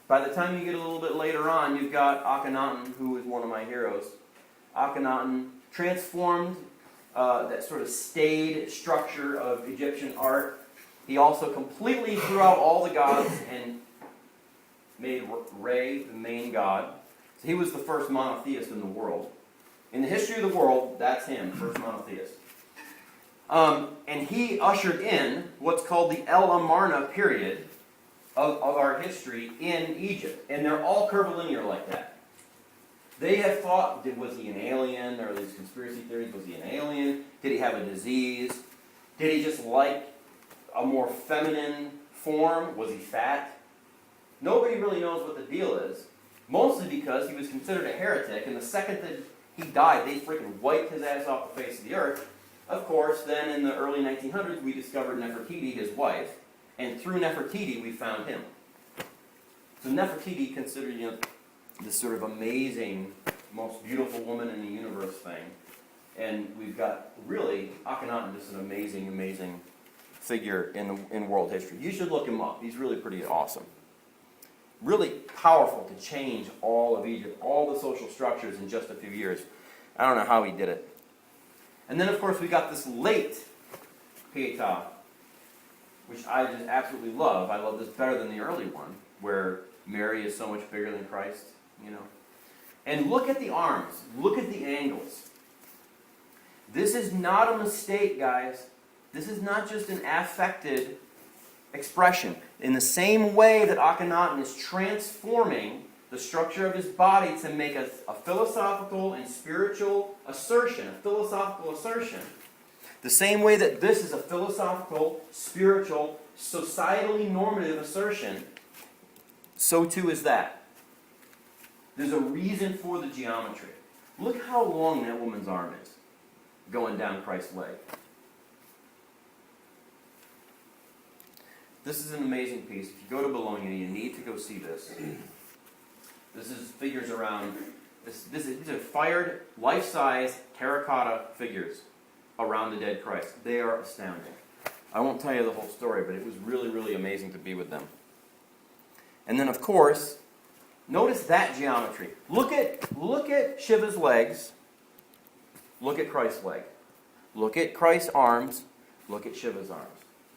Speaker 1: By the time you get a little bit later on, you've got Akhenaten, who is one of my heroes. Akhenaten transformed that sort of staid structure of Egyptian art. He also completely threw out all the gods and made Re the main god. So he was the first monotheist in the world. In the history of the world, that's him, first monotheist. And he ushered in what's called the El Amarna period of our history in Egypt. And they're all curvilinear like that. They have thought, was he an alien? There are these conspiracy theories. Was he an alien? Did he have a disease? Did he just like a more feminine form? Was he fat? Nobody really knows what the deal is. Mostly because he was considered a heretic, and the second that he died, they freaking wiped his ass off the face of the earth. Of course, then in the early 1900s, we discovered Nefertiti, his wife, and through Nefertiti, we found him. So Nefertiti, considered, this sort of amazing, most beautiful woman in the universe thing. And we've got, really, Akhenaten, just an amazing, amazing figure in world history. You should look him up. He's really pretty awesome. Really powerful to change all of Egypt, all the social structures in just a few years. I don't know how he did it. And then, of course, we got this late Pietà, which I just absolutely love. I love this better than the early one, where Mary is so much bigger than Christ. And look at the arms. Look at the angles. This is not a mistake, guys. This is not just an affected expression. In the same way that Akhenaten is transforming the structure of his body to make a philosophical and spiritual assertion, the same way that this is a philosophical, spiritual, societally normative assertion, so too is that. There's a reason for the geometry. Look how long that woman's arm is, going down Christ's leg. This is an amazing piece. If you go to Bologna, you need to go see this. This is figures around, these are fired, life-size terracotta figures around the dead Christ. They are astounding. I won't tell you the whole story, but it was really, really amazing to be with them. And then, of course, notice that geometry. Look at Shiva's legs. Look at Christ's leg. Look at Christ's arms. Look at Shiva's arms.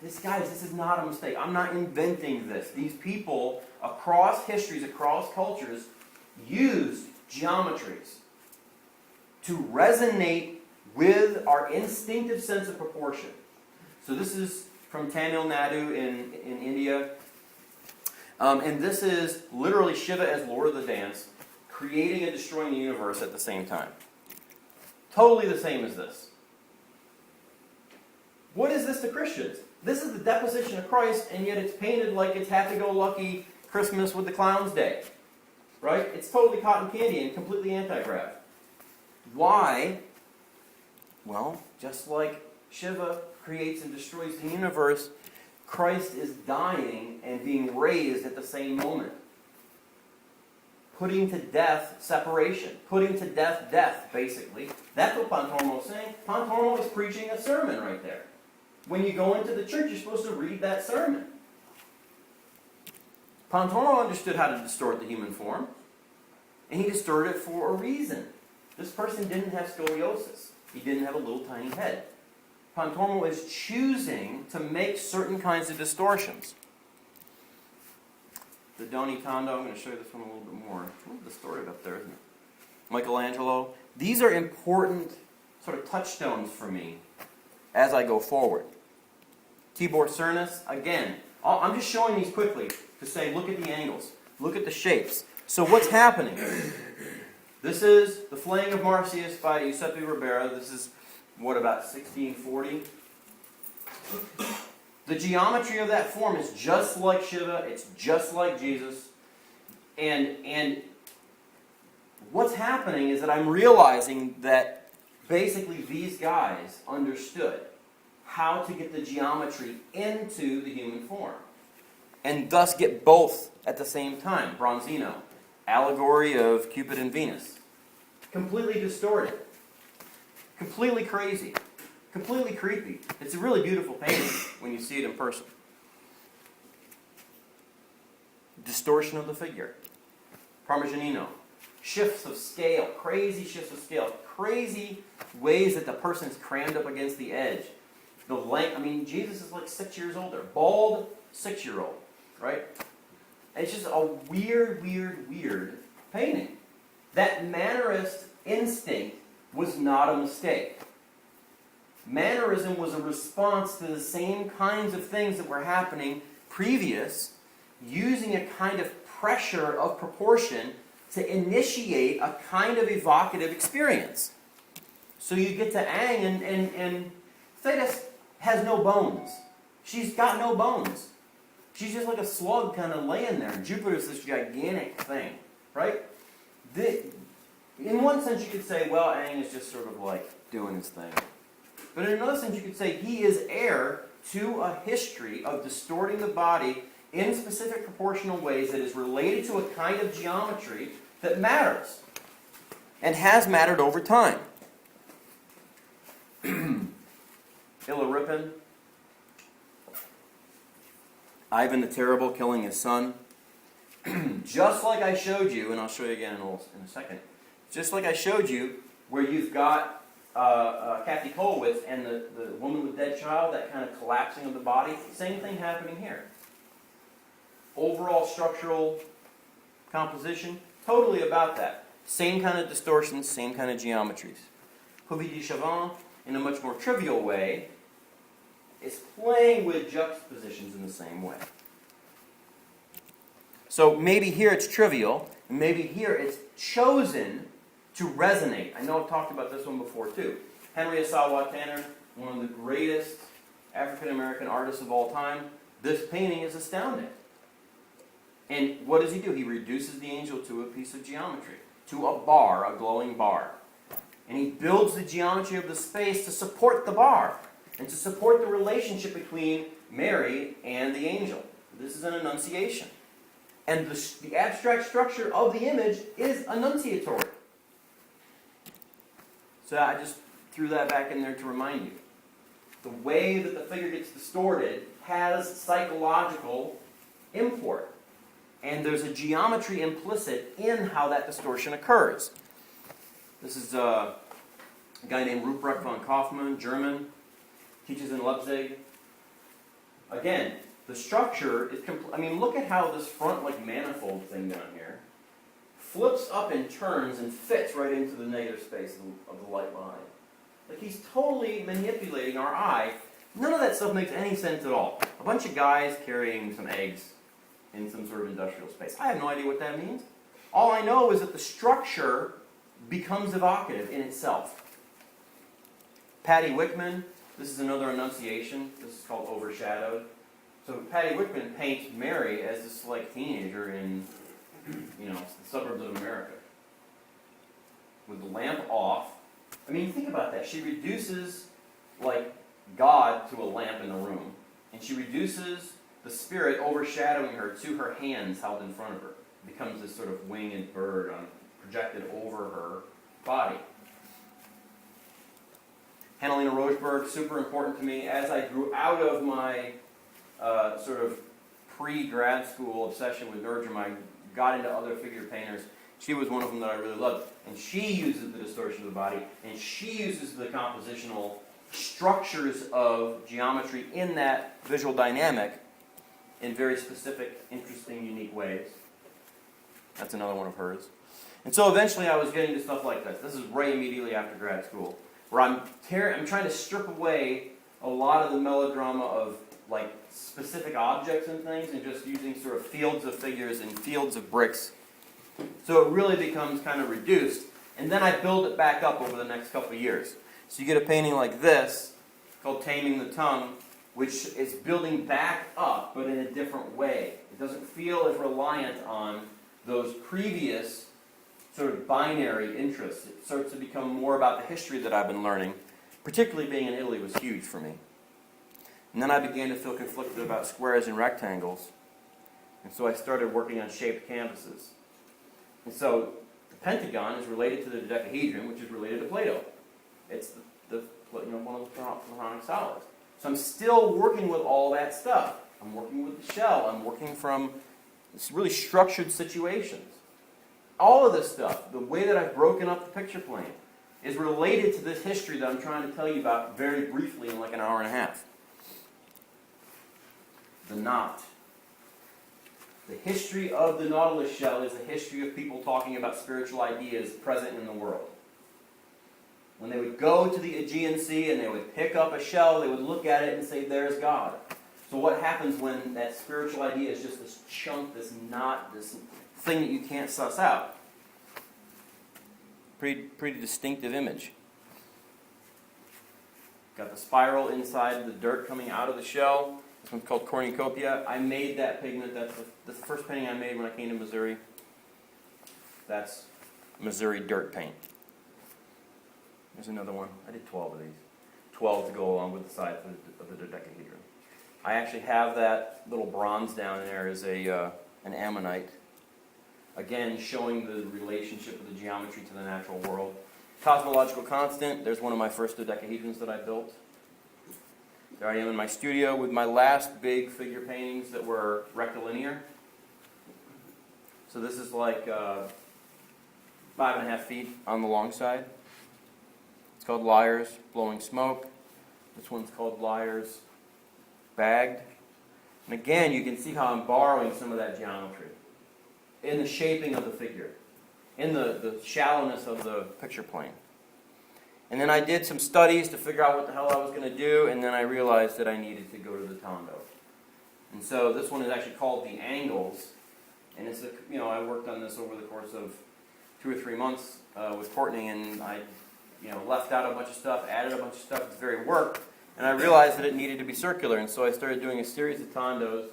Speaker 1: This is not a mistake. I'm not inventing this. These people across histories, across cultures, used geometries to resonate with our instinctive sense of proportion. So this is from Tamil Nadu in India. And this is literally Shiva as Lord of the Dance, creating and destroying the universe at the same time. Totally the same as this. What is this to Christians? This is the deposition of Christ, and yet it's painted like it's happy-go-lucky Christmas with the Clown's Day. Right? It's totally cotton candy and completely anti-grav. Why? Well, just like Shiva creates and destroys the universe, Christ is dying and being raised at the same moment. Putting to death separation. Putting to death, basically. That's what Pontormo is saying. Pontormo is preaching a sermon right there. When you go into the church, you're supposed to read that sermon. Pontormo understood how to distort the human form. And he distorted it for a reason. This person didn't have scoliosis. He didn't have a little tiny head. Pontormo is choosing to make certain kinds of distortions. The Doni Tondo, I'm going to show you this one a little bit more. It's a little distorted up there, isn't it? Michelangelo. These are important sort of touchstones for me as I go forward. Tibor Cernus, again, I'm just showing these quickly to say, look at the angles, look at the shapes. So what's happening? This is the Flaying of Marsyas by Giuseppe Ribera. This is, what, about 1640? The geometry of that form is just like Shiva. It's just like Jesus. And what's happening is that I'm realizing that basically these guys understood how to get the geometry into the human form, and thus get both at the same time. Bronzino, allegory of Cupid and Venus. Completely distorted. Completely crazy. Completely creepy. It's a really beautiful painting when you see it in person. Distortion of the figure. Parmigianino. Shifts of scale. Crazy shifts of scale. Crazy ways that the person's crammed up against the edge. The length, I mean, Jesus is like 6 years older. Bald 6-year-old. Right? It's just a weird painting. That mannerist instinct was not a mistake. Mannerism was a response to the same kinds of things that were happening previous, using a kind of pressure of proportion to initiate a kind of evocative experience. So you get to Aang, and Thetis has no bones. She's got no bones. She's just like a slug kind of laying there. Jupiter's this gigantic thing, right? In one sense you could say, well, Aang is just sort of like doing his thing. But in another sense you could say he is heir to a history of distorting the body in specific proportional ways that is related to a kind of geometry that matters and has mattered over time. Illyrippin, Ivan the Terrible killing his son. Just like I showed you, and I'll show you again in a second, just like I showed you where you've got Kathy Kollwitz and the woman with dead child, that kind of collapsing of the body, same thing happening here. Overall structural composition, totally about that. Same kind of distortions, same kind of geometries. Puvis de Chavannes, in a much more trivial way, is playing with juxtapositions in the same way. So maybe here it's trivial, and maybe here it's chosen to resonate. I know I've talked about this one before too. Henry Asawa Tanner, one of the greatest African-American artists of all time. This painting is astounding. And what does he do? He reduces the angel to a piece of geometry, to a bar, a glowing bar. And he builds the geometry of the space to support the bar and to support the relationship between Mary and the angel. This is an annunciation. And the abstract structure of the image is annunciatory. So I just threw that back in there to remind you. The way that the figure gets distorted has psychological import. And there's a geometry implicit in how that distortion occurs. This is a guy named Ruprecht von Kaufmann, German, teaches in Leipzig. Again, the structure is look at how this front manifold thing down here flips up and turns and fits right into the negative space of the light behind. Like he's totally manipulating our eye. None of that stuff makes any sense at all. A bunch of guys carrying some eggs in some sort of industrial space. I have no idea what that means. All I know is that the structure becomes evocative in itself. Patty Wickman, this is another Annunciation. This is called Overshadowed. So Patty Wickman paints Mary as this teenager in the suburbs of America. With the lamp off. Think about that. She reduces God to a lamp in the room. And she reduces the spirit overshadowing her to her hands held in front of her. It becomes this sort of winged bird projected over her body. Hannelina Rochberg, super important to me. As I grew out of my sort of pre-grad school obsession with Nordstrom, I got into other figure painters. She was one of them that I really loved. And she uses the distortion of the body, and she uses the compositional structures of geometry in that visual dynamic in very specific, interesting, unique ways. That's another one of hers. And so eventually I was getting to stuff like this. This is right immediately after grad school, where I'm trying to strip away a lot of the melodrama of like specific objects and things and just using sort of fields of figures and fields of bricks. So it really becomes kind of reduced. And then I build it back up over the next couple of years. So you get a painting like this, called Taming the Tongue, which is building back up, but in a different way. It doesn't feel as reliant on those previous sort of binary interests. It starts to become more about the history that I've been learning, particularly being in Italy was huge for me. And then I began to feel conflicted about squares and rectangles. And so I started working on shaped canvases. And so the pentagon is related to the dodecahedron, which is related to Plato. It's one of the Platonic solids. So I'm still working with all that stuff. I'm working with the shell. I'm working from really structured situations. All of this stuff, the way that I've broken up the picture plane, is related to this history that I'm trying to tell you about very briefly in like an hour and a half. The knot. The history of the Nautilus shell is the history of people talking about spiritual ideas present in the world. When they would go to the Aegean Sea and they would pick up a shell, they would look at it and say, there's God. So what happens when that spiritual idea is just this chunk, this knot, this thing that you can't suss out? Pretty distinctive image. Got the spiral inside the dirt coming out of the shell. This one's called cornucopia. I made that pigment. That's the first painting I made when I came to Missouri. That's Missouri dirt paint. There's another one. I did 12 of these. 12 to go along with the side of the dodecahedron. I actually have that little bronze down there as an ammonite. Again, showing the relationship of the geometry to the natural world. Cosmological constant. There's one of my first dodecahedrons that I built. There I am in my studio with my last big figure paintings that were rectilinear. So this is like 5.5 feet on the long side. It's called Liars Blowing Smoke. This one's called Liars Bagged. And again, you can see how I'm borrowing some of that geometry in the shaping of the figure, in the shallowness of the picture plane. And then I did some studies to figure out what the hell I was going to do, and then I realized that I needed to go to the Tondo. And so this one is actually called The Angles, and it's I worked on this over the course of 2 or 3 months with Courtney, and I left out a bunch of stuff, added a bunch of stuff. It's very work, and I realized that it needed to be circular, and so I started doing a series of Tondos.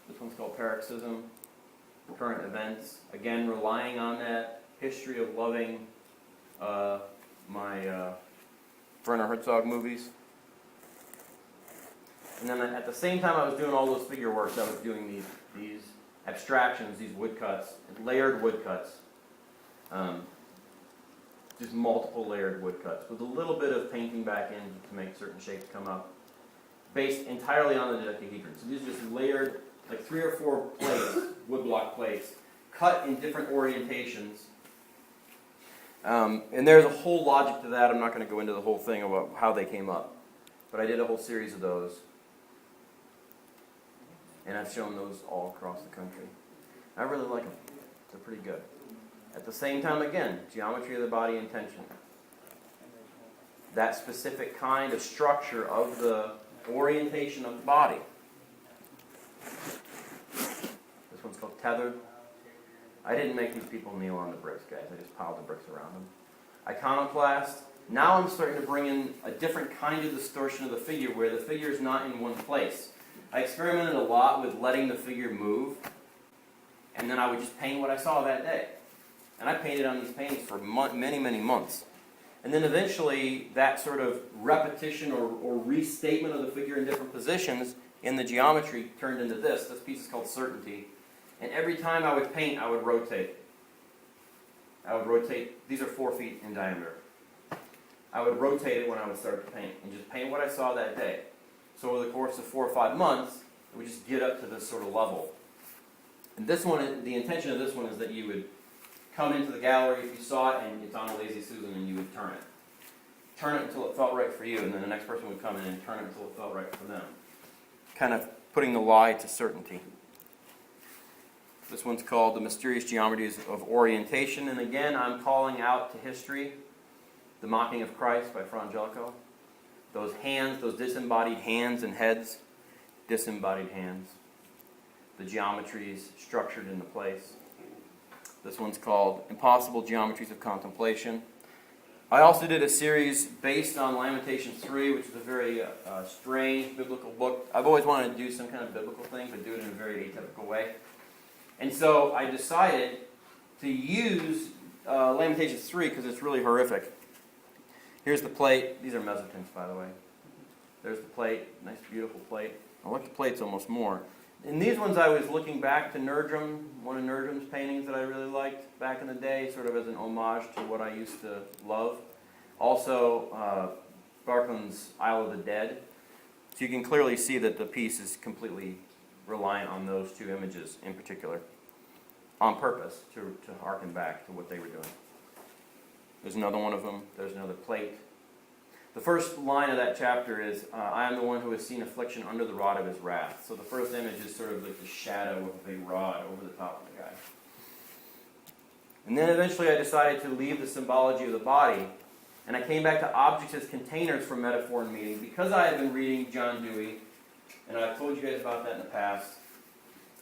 Speaker 1: This one's called Paroxysm, Current Events. Again, relying on that history of loving my Werner Herzog movies. And then at the same time I was doing all those figure works, I was doing these abstractions, these woodcuts, layered woodcuts. Just multiple layered woodcuts with a little bit of painting back in to make certain shapes come up, based entirely on the dodecahedron. So these are just layered, like 3 or 4 plates, woodblock plates, cut in different orientations. And there's a whole logic to that. I'm not going to go into the whole thing about how they came up. But I did a whole series of those. And I've shown those all across the country. I really like them. They're pretty good. At the same time, again, geometry of the body and tension. That specific kind of structure of the orientation of the body. This one's called Tethered. I didn't make these people kneel on the bricks, guys. I just piled the bricks around them. Iconoclast. Now I'm starting to bring in a different kind of distortion of the figure where the figure is not in one place. I experimented a lot with letting the figure move, and then I would just paint what I saw that day. And I painted on these paintings for many, many months. And then eventually that sort of repetition or restatement of the figure in different positions in the geometry turned into this. This piece is called Certainty. And every time I would paint, I would rotate. These are 4 feet in diameter. I would rotate it when I would start to paint and just paint what I saw that day. So over the course of 4 or 5 months, it would just get up to this sort of level. And this one, the intention of this one is that you would come into the gallery if you saw it and it's on a Lazy Susan, and you would turn it. Turn it until it felt right for you, and then the next person would come in and turn it until it felt right for them. Kind of putting the lie to certainty. This one's called The Mysterious Geometries of Orientation, and again, I'm calling out to history, The Mocking of Christ by Fra Angelico. Those hands, those disembodied hands and heads, disembodied hands. The geometries structured into place. This one's called Impossible Geometries of Contemplation. I also did a series based on Lamentations 3, which is a very strange biblical book. I've always wanted to do some kind of biblical thing, but do it in a very atypical way. And so I decided to use Lamentations 3 because it's really horrific. Here's the plate. These are mezzotints, by the way. There's the plate. Nice, beautiful plate. I like the plates almost more. In these ones, I was looking back to Nerdrum, one of Nerdrum's paintings that I really liked back in the day, sort of as an homage to what I used to love. Also, Barkman's Isle of the Dead. So you can clearly see that the piece is completely reliant on those two images in particular, on purpose, to harken back to what they were doing. There's another one of them. There's another plate. The first line of that chapter is, I am the one who has seen affliction under the rod of his wrath. So the first image is sort of like the shadow of a rod over the top of the guy. And then eventually I decided to leave the symbology of the body, and I came back to objects as containers for metaphor and meaning. Because I have been reading John Dewey, and I've told you guys about that in the past,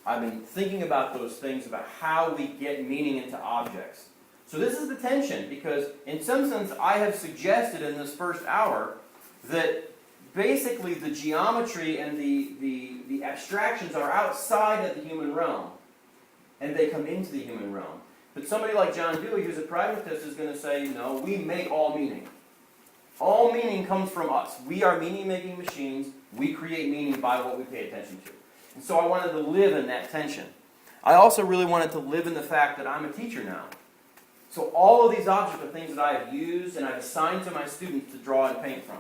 Speaker 1: I've been thinking about those things, about how we get meaning into objects. So this is the tension, because in some sense I have suggested in this first hour that basically the geometry and the abstractions are outside of the human realm, and they come into the human realm. But somebody like John Dewey, who's a pragmatist, is going to say, no, we make all meaning. All meaning comes from us. We are meaning-making machines. We create meaning by what we pay attention to. And so I wanted to live in that tension. I also really wanted to live in the fact that I'm a teacher now. So all of these objects are things that I have used and I've assigned to my students to draw and paint from.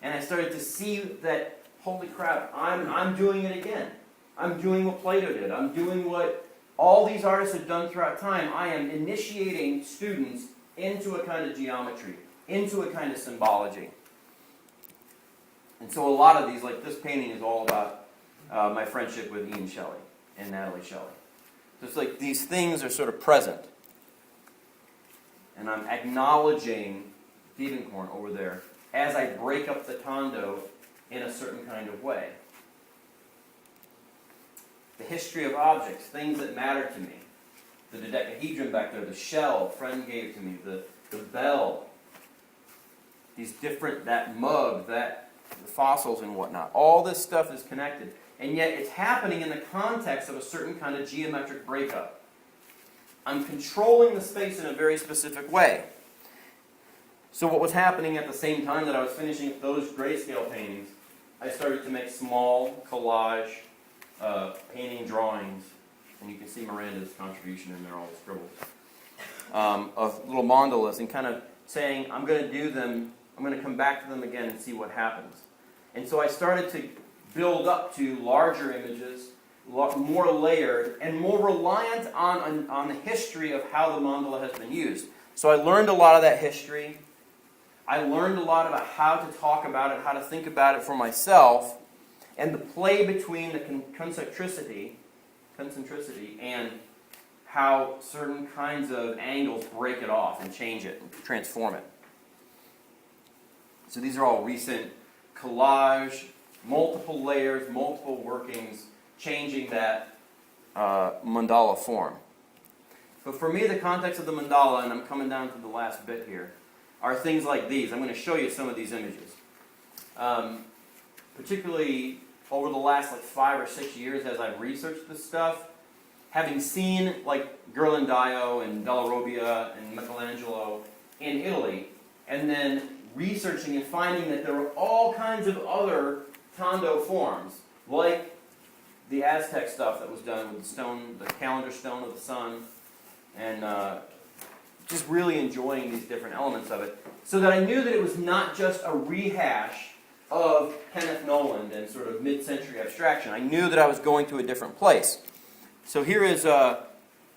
Speaker 1: And I started to see that, holy crap, I'm doing it again. I'm doing what Plato did. I'm doing what all these artists have done throughout time. I am initiating students into a kind of geometry, into a kind of symbology. And so a lot of these, like this painting, is all about my friendship with Ian Shelley and Natalie Shelley. So it's like these things are sort of present. And I'm acknowledging Diebenkorn over there as I break up the tondo in a certain kind of way. The history of objects, things that matter to me. The dodecahedron back there, the shell a friend gave to me, the bell, these different, that mug, the fossils and whatnot. All this stuff is connected. And yet it's happening in the context of a certain kind of geometric breakup. I'm controlling the space in a very specific way. So what was happening at the same time that I was finishing those grayscale paintings, I started to make small collage painting drawings, and you can see Miranda's contribution in there, all the scribbles, of little mandalas, and kind of saying, I'm going to do them, I'm going to come back to them again and see what happens. And so I started to build up to larger images, more layered, and more reliant on the history of how the mandala has been used. So I learned a lot of that history. I learned a lot about how to talk about it, how to think about it for myself, and the play between the concentricity and how certain kinds of angles break it off and change it and transform it. So these are all recent collage, multiple layers, multiple workings, changing that mandala form. But for me, the context of the mandala, and I'm coming down to the last bit here, are things like these. I'm going to show you some of these images. Particularly over the last 5 or 6 years as I've researched this stuff, having seen Ghirlandaio and Della Robbia and Michelangelo in Italy, and then researching and finding that there were all kinds of other tondo forms, like the Aztec stuff that was done with the stone, the calendar stone of the sun, and just really enjoying these different elements of it, so that I knew that it was not just a rehash of Kenneth Noland and sort of mid-century abstraction. I knew that I was going to a different place. So here is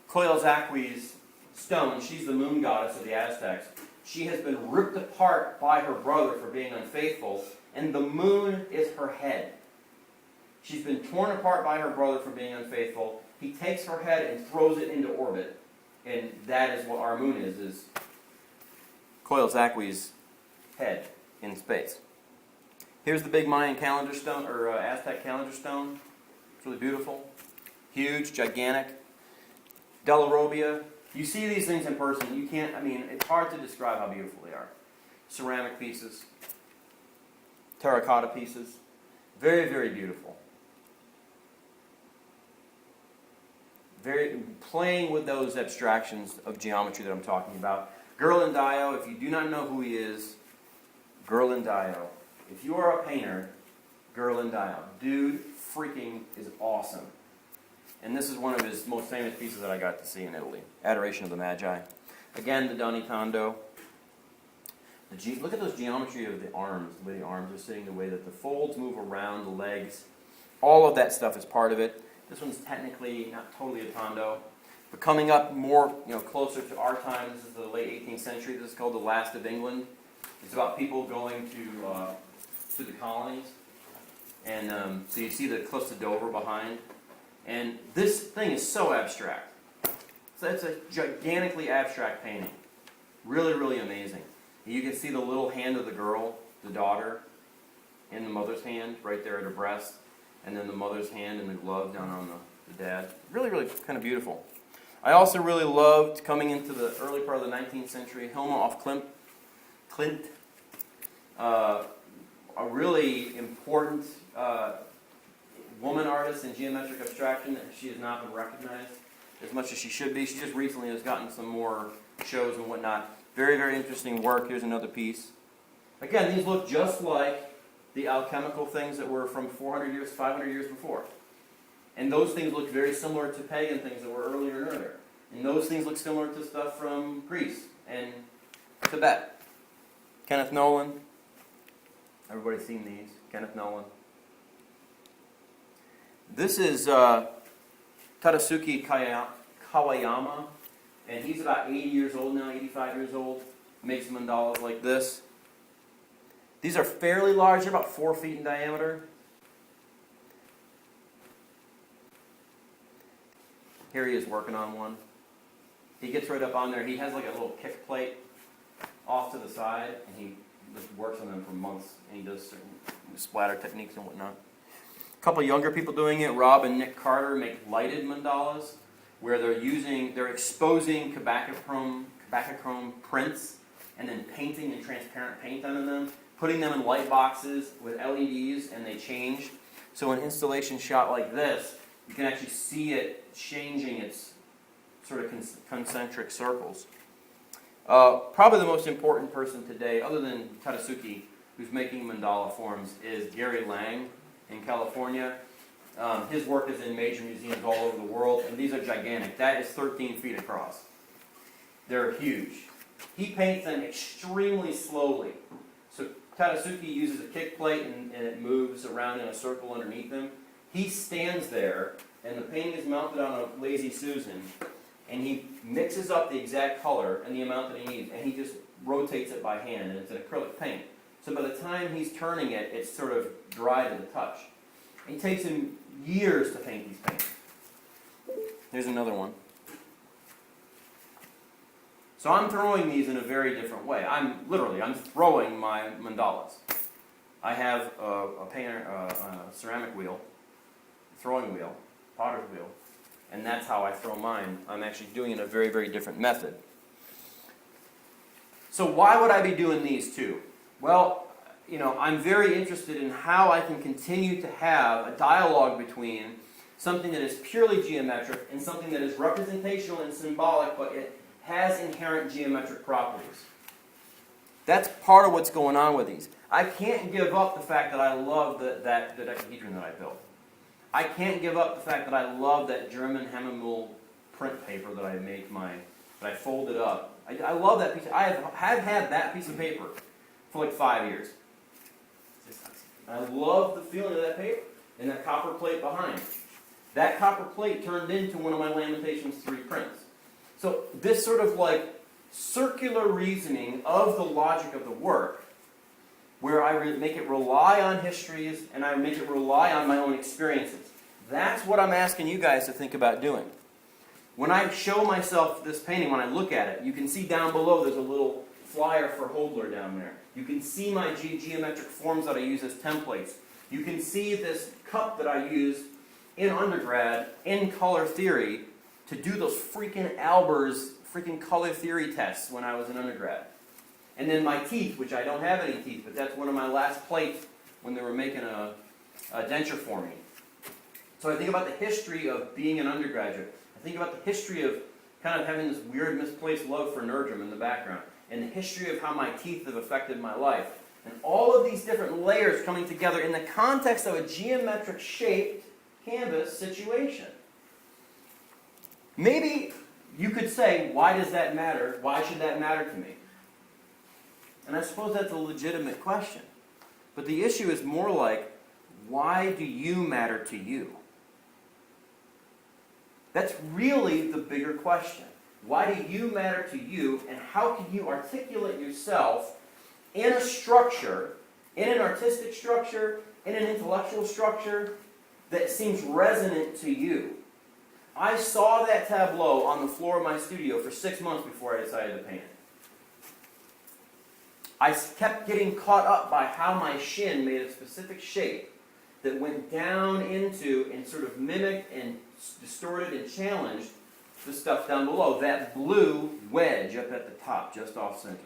Speaker 1: Koyalzaqui's stone, she's the moon goddess of the Aztecs. She has been ripped apart by her brother for being unfaithful, and the moon is her head. She's been torn apart by her brother for being unfaithful. He takes her head and throws it into orbit. And that is what our moon is Coyolxauhqui's head in space. Here's the big Mayan calendar stone, or Aztec calendar stone. It's really beautiful. Huge, gigantic. Della Robbia. You see these things in person, you can't, it's hard to describe how beautiful they are. Ceramic pieces. Terracotta pieces. Very, very beautiful. Playing with those abstractions of geometry that I'm talking about. Ghirlandaio, if you do not know who he is, Ghirlandaio. If you are a painter, Ghirlandaio. Dude freaking is awesome. And this is one of his most famous pieces that I got to see in Italy. Adoration of the Magi. Again, the Donny Tondo. Look at those geometry of the arms, the way the arms are sitting, the way that the folds move around the legs. All of that stuff is part of it. This one's technically not totally a Tondo. But coming up more, closer to our time, this is the late 18th century. This is called The Last of England. It's about people going to the colonies. And so you see the cliffs of Dover behind. And this thing is so abstract. So it's a gigantically abstract painting. Really, really amazing. You can see the little hand of the girl, the daughter, in the mother's hand, right there at her breast. And then the mother's hand and the glove down on the dad. Really, really kind of beautiful. I also really loved, coming into the early part of the 19th century, Hilma af Klint. A really important woman artist in geometric abstraction. She has not been recognized as much as she should be. She just recently has gotten some more shows and whatnot. Very, very interesting work. Here's another piece. Again, these look just like the alchemical things that were from 400 years, 500 years before. And those things look very similar to pagan things that were earlier and earlier. And those things look similar to stuff from Greece and Tibet. Kenneth Nolan. Everybody's seen these. Kenneth Nolan. This is Tadasuke Kawayama. And he's about 80 years old now, 85 years old. Makes mandalas like this. These are fairly large. They're about 4 feet in diameter. Here he is working on one. He gets right up on there. He has like a little kick plate off to the side, and he just works on them for months. And he does certain splatter techniques and whatnot. A couple younger people doing it. Rob and Nick Carter make lighted mandalas, where they're exposing Kabakachrome prints, and then painting and transparent paint onto them, putting them in light boxes with LEDs, and they change. So an installation shot like this, you can actually see it changing its sort of concentric circles. Probably the most important person today, other than Tadasuke, who's making mandala forms, is Gary Lang in California. His work is in major museums all over the world, and these are gigantic. That is 13 feet across. They're huge. He paints them extremely slowly. So Tadasuke uses a kick plate, and it moves around in a circle underneath him. He stands there, and the painting is mounted on a Lazy Susan, and he mixes up the exact color and the amount that he needs, and he just rotates it by hand, and it's an acrylic paint. So by the time he's turning it, it's sort of dry to the touch. It takes him years to paint these paintings. Here's another one. So I'm throwing these in a very different way. I'm throwing my mandalas. I have a ceramic wheel, throwing wheel, potter's wheel, and that's how I throw mine. I'm actually doing it in a very, very different method. So why would I be doing these two? Well, I'm very interested in how I can continue to have a dialogue between something that is purely geometric and something that is representational and symbolic, but it has inherent geometric properties. That's part of what's going on with these. I can't give up the fact that I love the dodecahedron that I built. I can't give up the fact that I love that German Hemimul print paper that I folded up. I love that piece. I have had that piece of paper for like 5 years. I love the feeling of that paper and that copper plate behind. That copper plate turned into one of my Lamentations 3 prints. So this sort of like circular reasoning of the logic of the work, where I make it rely on histories and I make it rely on my own experiences. That's what I'm asking you guys to think about doing. When I show myself this painting, when I look at it, you can see down below there's a little flyer for Hodler down there. You can see my geometric forms that I use as templates. You can see this cup that I used in undergrad in color theory to do those freaking Albers freaking color theory tests when I was in undergrad. And then my teeth, which I don't have any teeth, but that's one of my last plates when they were making a denture for me. So I think about the history of being an undergraduate. I think about the history of kind of having this weird misplaced love for Nerdrum in the background, and the history of how my teeth have affected my life. And all of these different layers coming together in the context of a geometric shaped canvas situation. Maybe you could say, why does that matter? Why should that matter to me? And I suppose that's a legitimate question. But the issue is more like, why do you matter to you? That's really the bigger question. Why do you matter to you, and how can you articulate yourself in a structure, in an artistic structure, in an intellectual structure that seems resonant to you? I saw that tableau on the floor of my studio for 6 months before I decided to paint it. I kept getting caught up by how my shin made a specific shape that went down into and sort of mimicked and distorted and challenged the stuff down below. That blue wedge up at the top, just off center.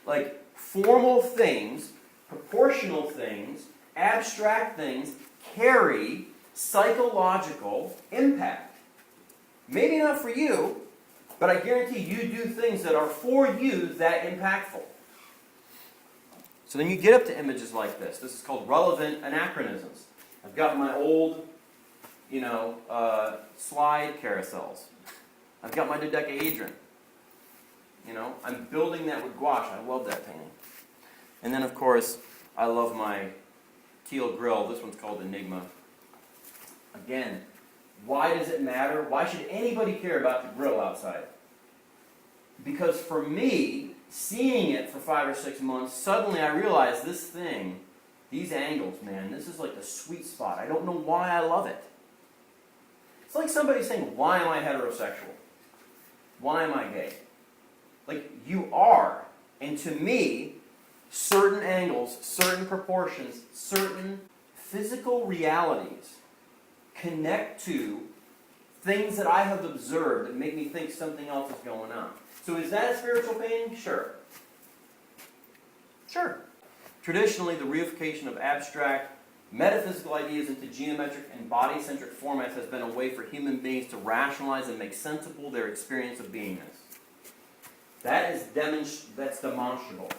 Speaker 1: Like formal things, proportional things, abstract things carry psychological impact. Maybe not for you, but I guarantee you do things that are for you that impactful. So then you get up to images like this. This is called relevant anachronisms. I've got my old, slide carousels. I've got my dodecahedron. I'm building that with gouache. I love that painting. And then, of course, I love my teal grill. This one's called Enigma. Again, why does it matter? Why should anybody care about the grill outside? Because for me, seeing it for 5 or 6 months, suddenly I realized this thing, these angles, man, this is like the sweet spot. I don't know why I love it. It's like somebody saying, why am I heterosexual? Why am I gay? Like, you are. And to me, certain angles, certain proportions, certain physical realities connect to things that I have observed that make me think something else is going on. So is that a spiritual painting? Sure. Sure. Traditionally, the reification of abstract metaphysical ideas into geometric and body-centric formats has been a way for human beings to rationalize and make sensible their experience of beingness. That's demonstrable.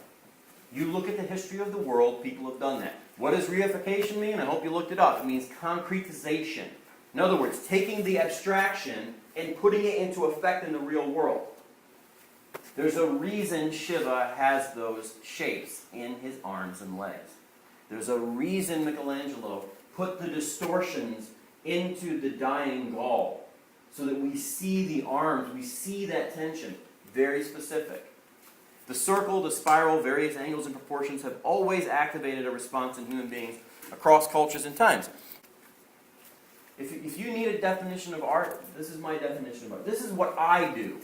Speaker 1: You look at the history of the world, people have done that. What does reification mean? I hope you looked it up. It means concretization. In other words, taking the abstraction and putting it into effect in the real world. There's a reason Shiva has those shapes in his arms and legs. There's a reason Michelangelo put the distortions into the dying Gaul, so that we see the arms, we see that tension, very specific. The circle, the spiral, various angles and proportions have always activated a response in human beings across cultures and times. If you need a definition of art, this is my definition of art. This is what I do.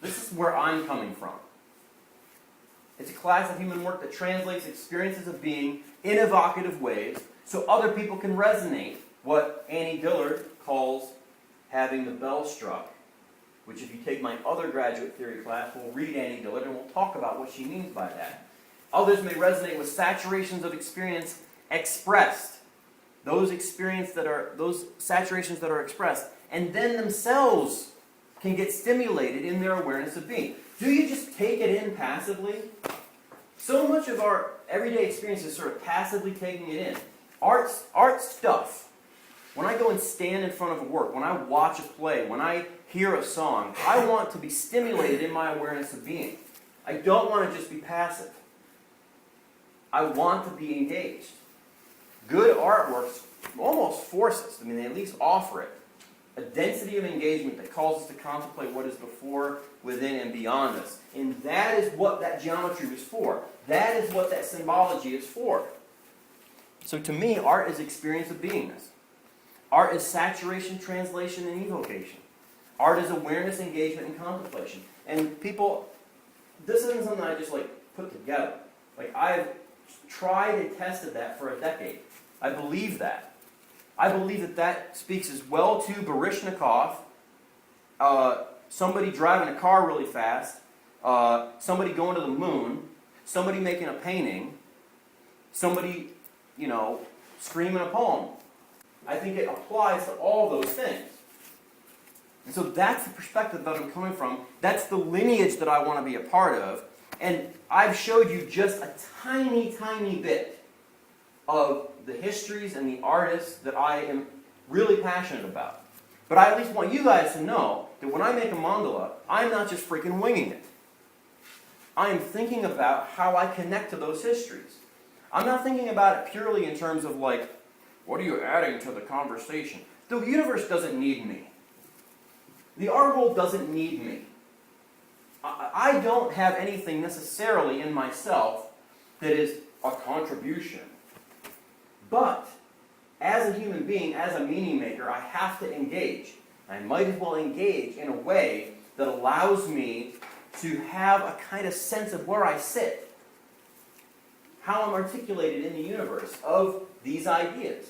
Speaker 1: This is where I'm coming from. It's a class of human work that translates experiences of being in evocative ways so other people can resonate, what Annie Dillard calls having the bell struck, which if you take my other graduate theory class, we'll read Annie Dillard and we'll talk about what she means by that. Others may resonate with saturations of experience expressed. Those saturations that are expressed, and then themselves can get stimulated in their awareness of being. Do you just take it in passively? So much of our everyday experience is sort of passively taking it in. Art stuff. When I go and stand in front of a work, when I watch a play, when I hear a song, I want to be stimulated in my awareness of being. I don't want to just be passive. I want to be engaged. Good artworks almost force us. I mean, they at least offer it. a density of engagement that calls us to contemplate what is before, within, and beyond us. And that is what that geometry was for. That is what that symbology is for. So to me, art is experience of beingness. Art is saturation, translation, and evocation. Art is awareness, engagement, and contemplation. And people, this isn't something I just put together. I've tried and tested that for a decade. I believe that. I believe that that speaks as well to Baryshnikov, somebody driving a car really fast, somebody going to the moon, somebody making a painting, somebody, screaming a poem. I think it applies to all those things. And so that's the perspective that I'm coming from. That's the lineage that I want to be a part of. And I've showed you just a tiny, tiny bit of the histories and the artists that I am really passionate about. But I at least want you guys to know that when I make a mandala, I'm not just freaking winging it. I am thinking about how I connect to those histories. I'm not thinking about it purely in terms of what are you adding to the conversation? The universe doesn't need me. The art world doesn't need me. I don't have anything necessarily in myself that is a contribution. But as a human being, as a meaning maker, I have to engage. I might as well engage in a way that allows me to have a kind of sense of where I sit, how I'm articulated in the universe of these ideas.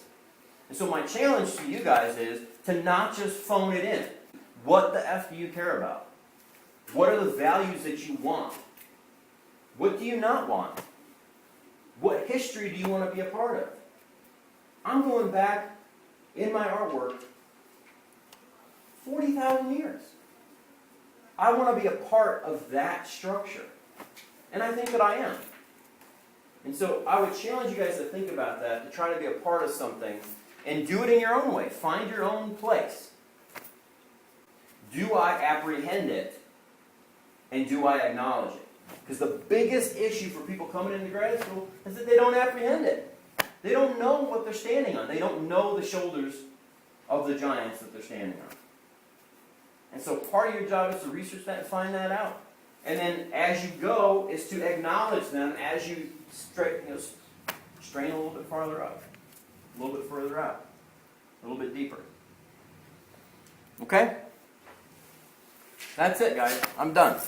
Speaker 1: And so my challenge to you guys is to not just phone it in. What the F do you care about? What are the values that you want? What do you not want? What history do you want to be a part of? I'm going back in my artwork 40,000 years. I want to be a part of that structure. And I think that I am. And so I would challenge you guys to think about that, to try to be a part of something, and do it in your own way. Find your own place. Do I apprehend it? And do I acknowledge it? Because the biggest issue for people coming into grad school is that they don't apprehend it. They don't know what they're standing on. They don't know the shoulders of the giants that they're standing on. And so part of your job is to research that and find that out. And then as you go is to acknowledge them as you strain a little bit farther up. A little bit further out. A little bit deeper. Okay? That's it, guys. I'm done.